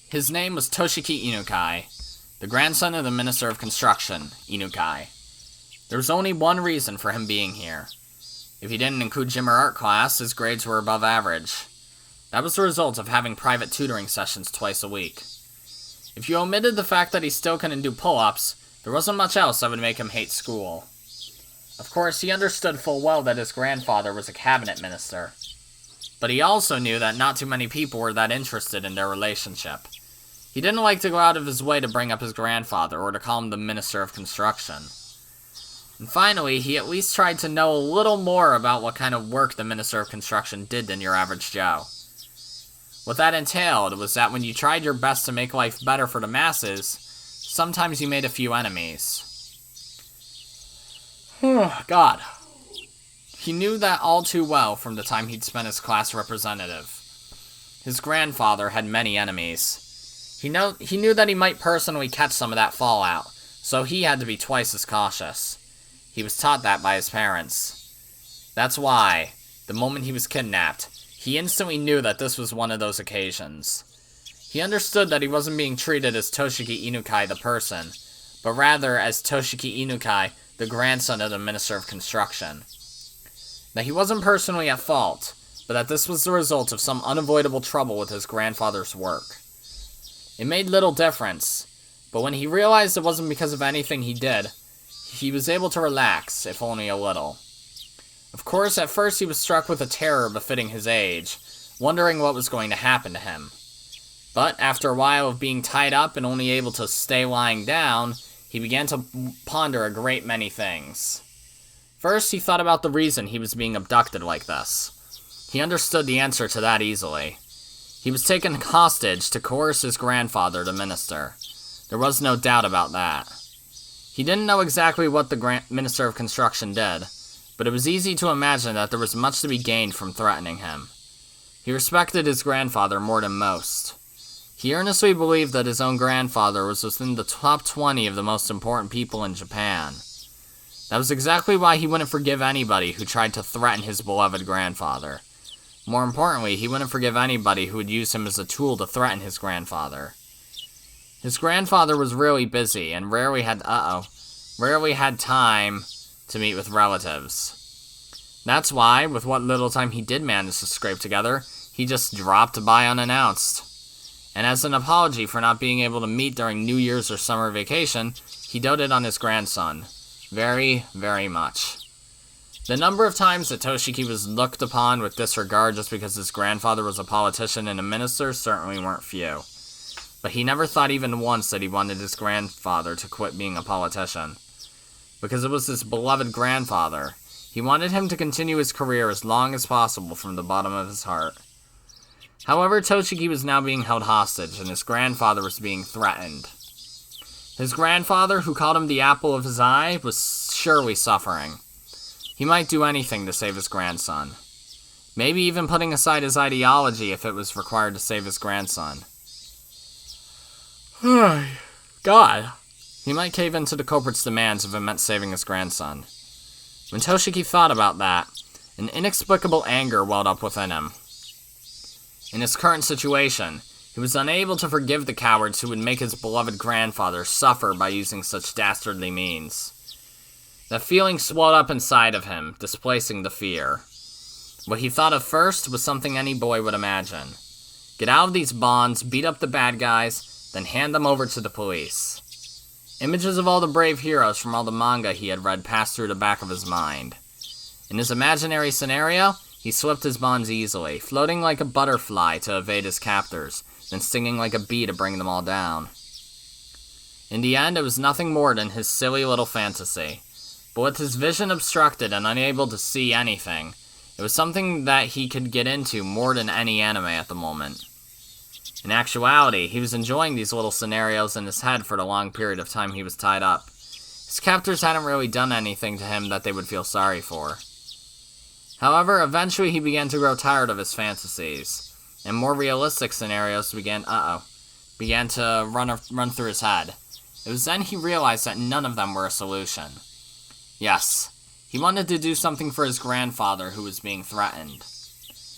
His name was Toshiki Inukai, the grandson of the Minister of Construction, Inukai. There was only one reason for him being here. If he didn't include gym or art class, his grades were above average. That was the result of having private tutoring sessions twice a week. If you omitted the fact that he still couldn't do pull-ups, there wasn't much else that would make him hate school. Of course, he understood full well that his grandfather was a cabinet minister. But he also knew that not too many people were that interested in their relationship. He didn't like to go out of his way to bring up his grandfather or to call him the Minister of Construction. And finally, he at least tried to know a little more about what kind of work the Minister of Construction did than your average Joe. What that entailed was that when you tried your best to make life better for the masses, sometimes you made a few enemies. God. He knew that all too well from the time he'd spent as class representative. His grandfather had many enemies. He knew that he might personally catch some of that fallout, so he had to be twice as cautious. He was taught that by his parents. That's why, the moment he was kidnapped, he instantly knew that this was one of those occasions. He understood that he wasn't being treated as Toshiki Inukai the person, but rather as Toshiki Inukai, the grandson of the Minister of Construction. That he wasn't personally at fault, but that this was the result of some unavoidable trouble with his grandfather's work. It made little difference, but when he realized it wasn't because of anything he did, he was able to relax, if only a little. Of course, at first he was struck with a terror befitting his age, wondering what was going to happen to him. But after a while of being tied up and only able to stay lying down, he began to ponder a great many things. First, he thought about the reason he was being abducted like this. He understood the answer to that easily. He was taken hostage to coerce his grandfather to minister. There was no doubt about that. He didn't know exactly what the Minister of Construction did, but it was easy to imagine that there was much to be gained from threatening him. He respected his grandfather more than most. He earnestly believed that his own grandfather was within the top 20 of the most important people in Japan. That was exactly why he wouldn't forgive anybody who tried to threaten his beloved grandfather. More importantly, he wouldn't forgive anybody who would use him as a tool to threaten his grandfather. His grandfather was really busy and rarely had time to meet with relatives. That's why, with what little time he did manage to scrape together, he just dropped by unannounced. And as an apology for not being able to meet during New Year's or summer vacation, he doted on his grandson. Very, very much. The number of times that Toshiki was looked upon with disregard just because his grandfather was a politician and a minister certainly weren't few. But he never thought even once that he wanted his grandfather to quit being a politician. Because it was his beloved grandfather, he wanted him to continue his career as long as possible from the bottom of his heart. However, Toshiki was now being held hostage, and his grandfather was being threatened. His grandfather, who called him the apple of his eye, was surely suffering. He might do anything to save his grandson. Maybe even putting aside his ideology if it was required to save his grandson. God. He might cave into the culprit's demands if it meant saving his grandson. When Toshiki thought about that, an inexplicable anger welled up within him. In his current situation, he was unable to forgive the cowards who would make his beloved grandfather suffer by using such dastardly means. That feeling swelled up inside of him, displacing the fear. What he thought of first was something any boy would imagine. Get out of these bonds, beat up the bad guys, then hand them over to the police. Images of all the brave heroes from all the manga he had read passed through the back of his mind. In his imaginary scenario, he slipped his bonds easily, floating like a butterfly to evade his captors, then stinging like a bee to bring them all down. In the end, it was nothing more than his silly little fantasy. But with his vision obstructed and unable to see anything, it was something that he could get into more than any anime at the moment. In actuality, he was enjoying these little scenarios in his head for the long period of time he was tied up. His captors hadn't really done anything to him that they would feel sorry for. However, eventually he began to grow tired of his fantasies, and more realistic scenarios began to run through his head. It was then he realized that none of them were a solution. Yes, he wanted to do something for his grandfather who was being threatened.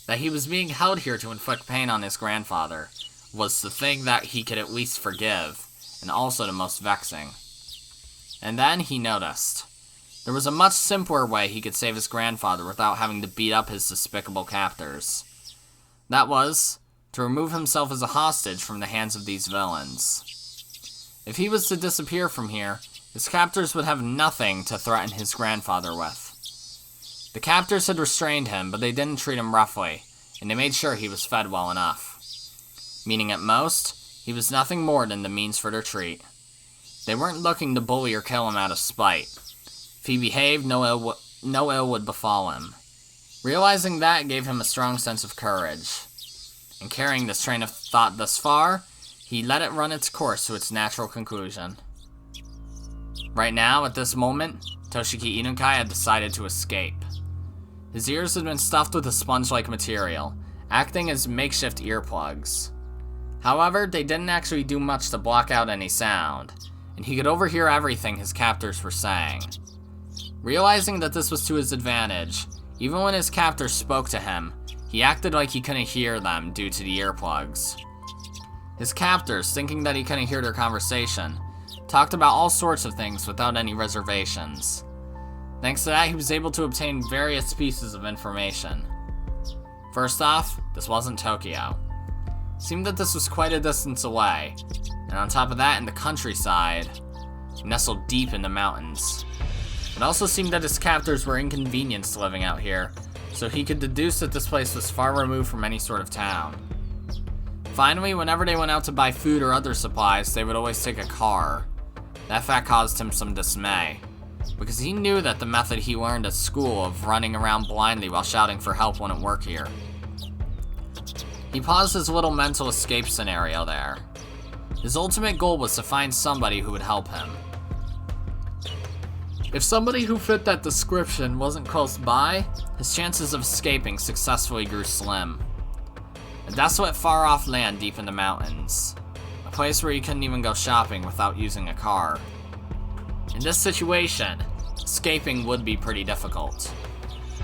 That he was being held here to inflict pain on his grandfather was the thing that he could at least forgive, and also the most vexing. And then he noticed. There was a much simpler way he could save his grandfather without having to beat up his despicable captors. That was to remove himself as a hostage from the hands of these villains. If he was to disappear from here, his captors would have nothing to threaten his grandfather with. The captors had restrained him, but they didn't treat him roughly, and they made sure he was fed well enough. Meaning at most, he was nothing more than the means for their treat. They weren't looking to bully or kill him out of spite. If he behaved, no ill would befall him. Realizing that gave him a strong sense of courage. And carrying this train of thought thus far, he let it run its course to its natural conclusion. Right now, at this moment, Toshiki Inukai had decided to escape. His ears had been stuffed with a sponge-like material, acting as makeshift earplugs. However, they didn't actually do much to block out any sound, and he could overhear everything his captors were saying. Realizing that this was to his advantage, even when his captors spoke to him, he acted like he couldn't hear them due to the earplugs. His captors, thinking that he couldn't hear their conversation, talked about all sorts of things without any reservations. Thanks to that, he was able to obtain various pieces of information. First off, this wasn't Tokyo. It seemed that this was quite a distance away, and on top of that, in the countryside, nestled deep in the mountains. It also seemed that his captors were inconvenienced living out here, so he could deduce that this place was far removed from any sort of town. Finally, whenever they went out to buy food or other supplies, they would always take a car. That fact caused him some dismay, because he knew that the method he learned at school of running around blindly while shouting for help wouldn't work here. He paused his little mental escape scenario there. His ultimate goal was to find somebody who would help him. If somebody who fit that description wasn't close by, his chances of escaping successfully grew slim. A desolate, far-off land deep in the mountains. A place where you couldn't even go shopping without using a car. In this situation, escaping would be pretty difficult.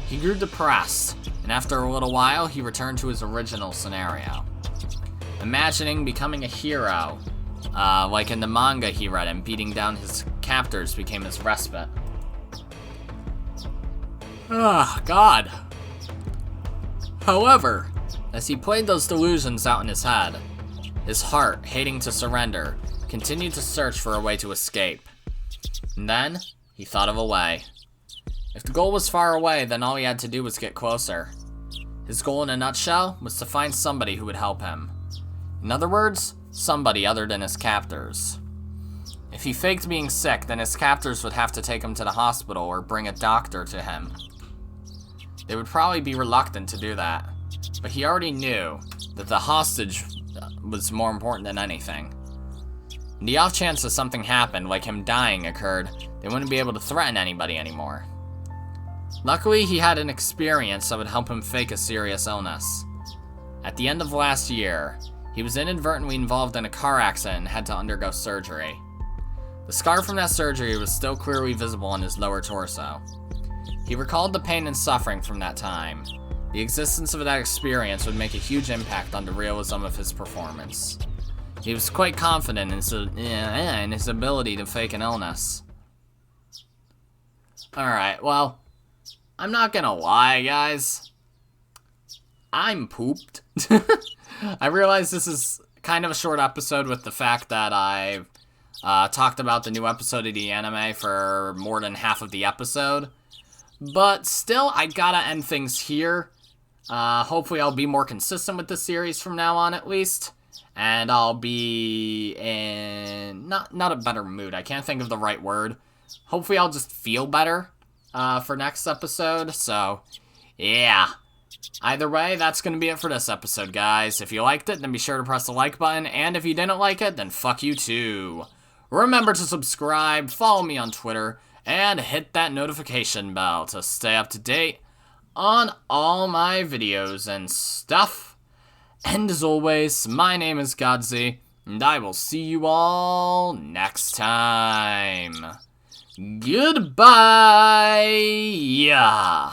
He grew depressed, and after a little while, he returned to his original scenario. Imagining becoming a hero, like in the manga he read, and beating down his captors became his respite. Ah, God. However, as he played those delusions out in his head, his heart, hating to surrender, continued to search for a way to escape. And then, he thought of a way. If the goal was far away, then all he had to do was get closer. His goal in a nutshell was to find somebody who would help him. In other words, somebody other than his captors. If he faked being sick, then his captors would have to take him to the hospital or bring a doctor to him. They would probably be reluctant to do that, but he already knew that the hostage was more important than anything. In the off chance that something happened, like him dying occurred, they wouldn't be able to threaten anybody anymore. Luckily, he had an experience that would help him fake a serious illness. At the end of last year, he was inadvertently involved in a car accident and had to undergo surgery. The scar from that surgery was still clearly visible on his lower torso. He recalled the pain and suffering from that time. The existence of that experience would make a huge impact on the realism of his performance. He was quite confident in his ability to fake an illness. Alright, well, I'm not gonna lie, guys. I'm pooped. I realize this is kind of a short episode with the fact that I've talked about the new episode of the anime for more than half of the episode. But still, I gotta end things here. Hopefully I'll be more consistent with this series from now on, at least. And I'll be in not a better mood. I can't think of the right word. Hopefully I'll just feel better for next episode. So, yeah. Either way, that's going to be it for this episode, guys. If you liked it, then be sure to press the like button. And if you didn't like it, then fuck you too. Remember to subscribe, follow me on Twitter, and hit that notification bell to stay up to date on all my videos and stuff. And as always, my name is Godzi, and I will see you all next time. Goodbye! Yeah.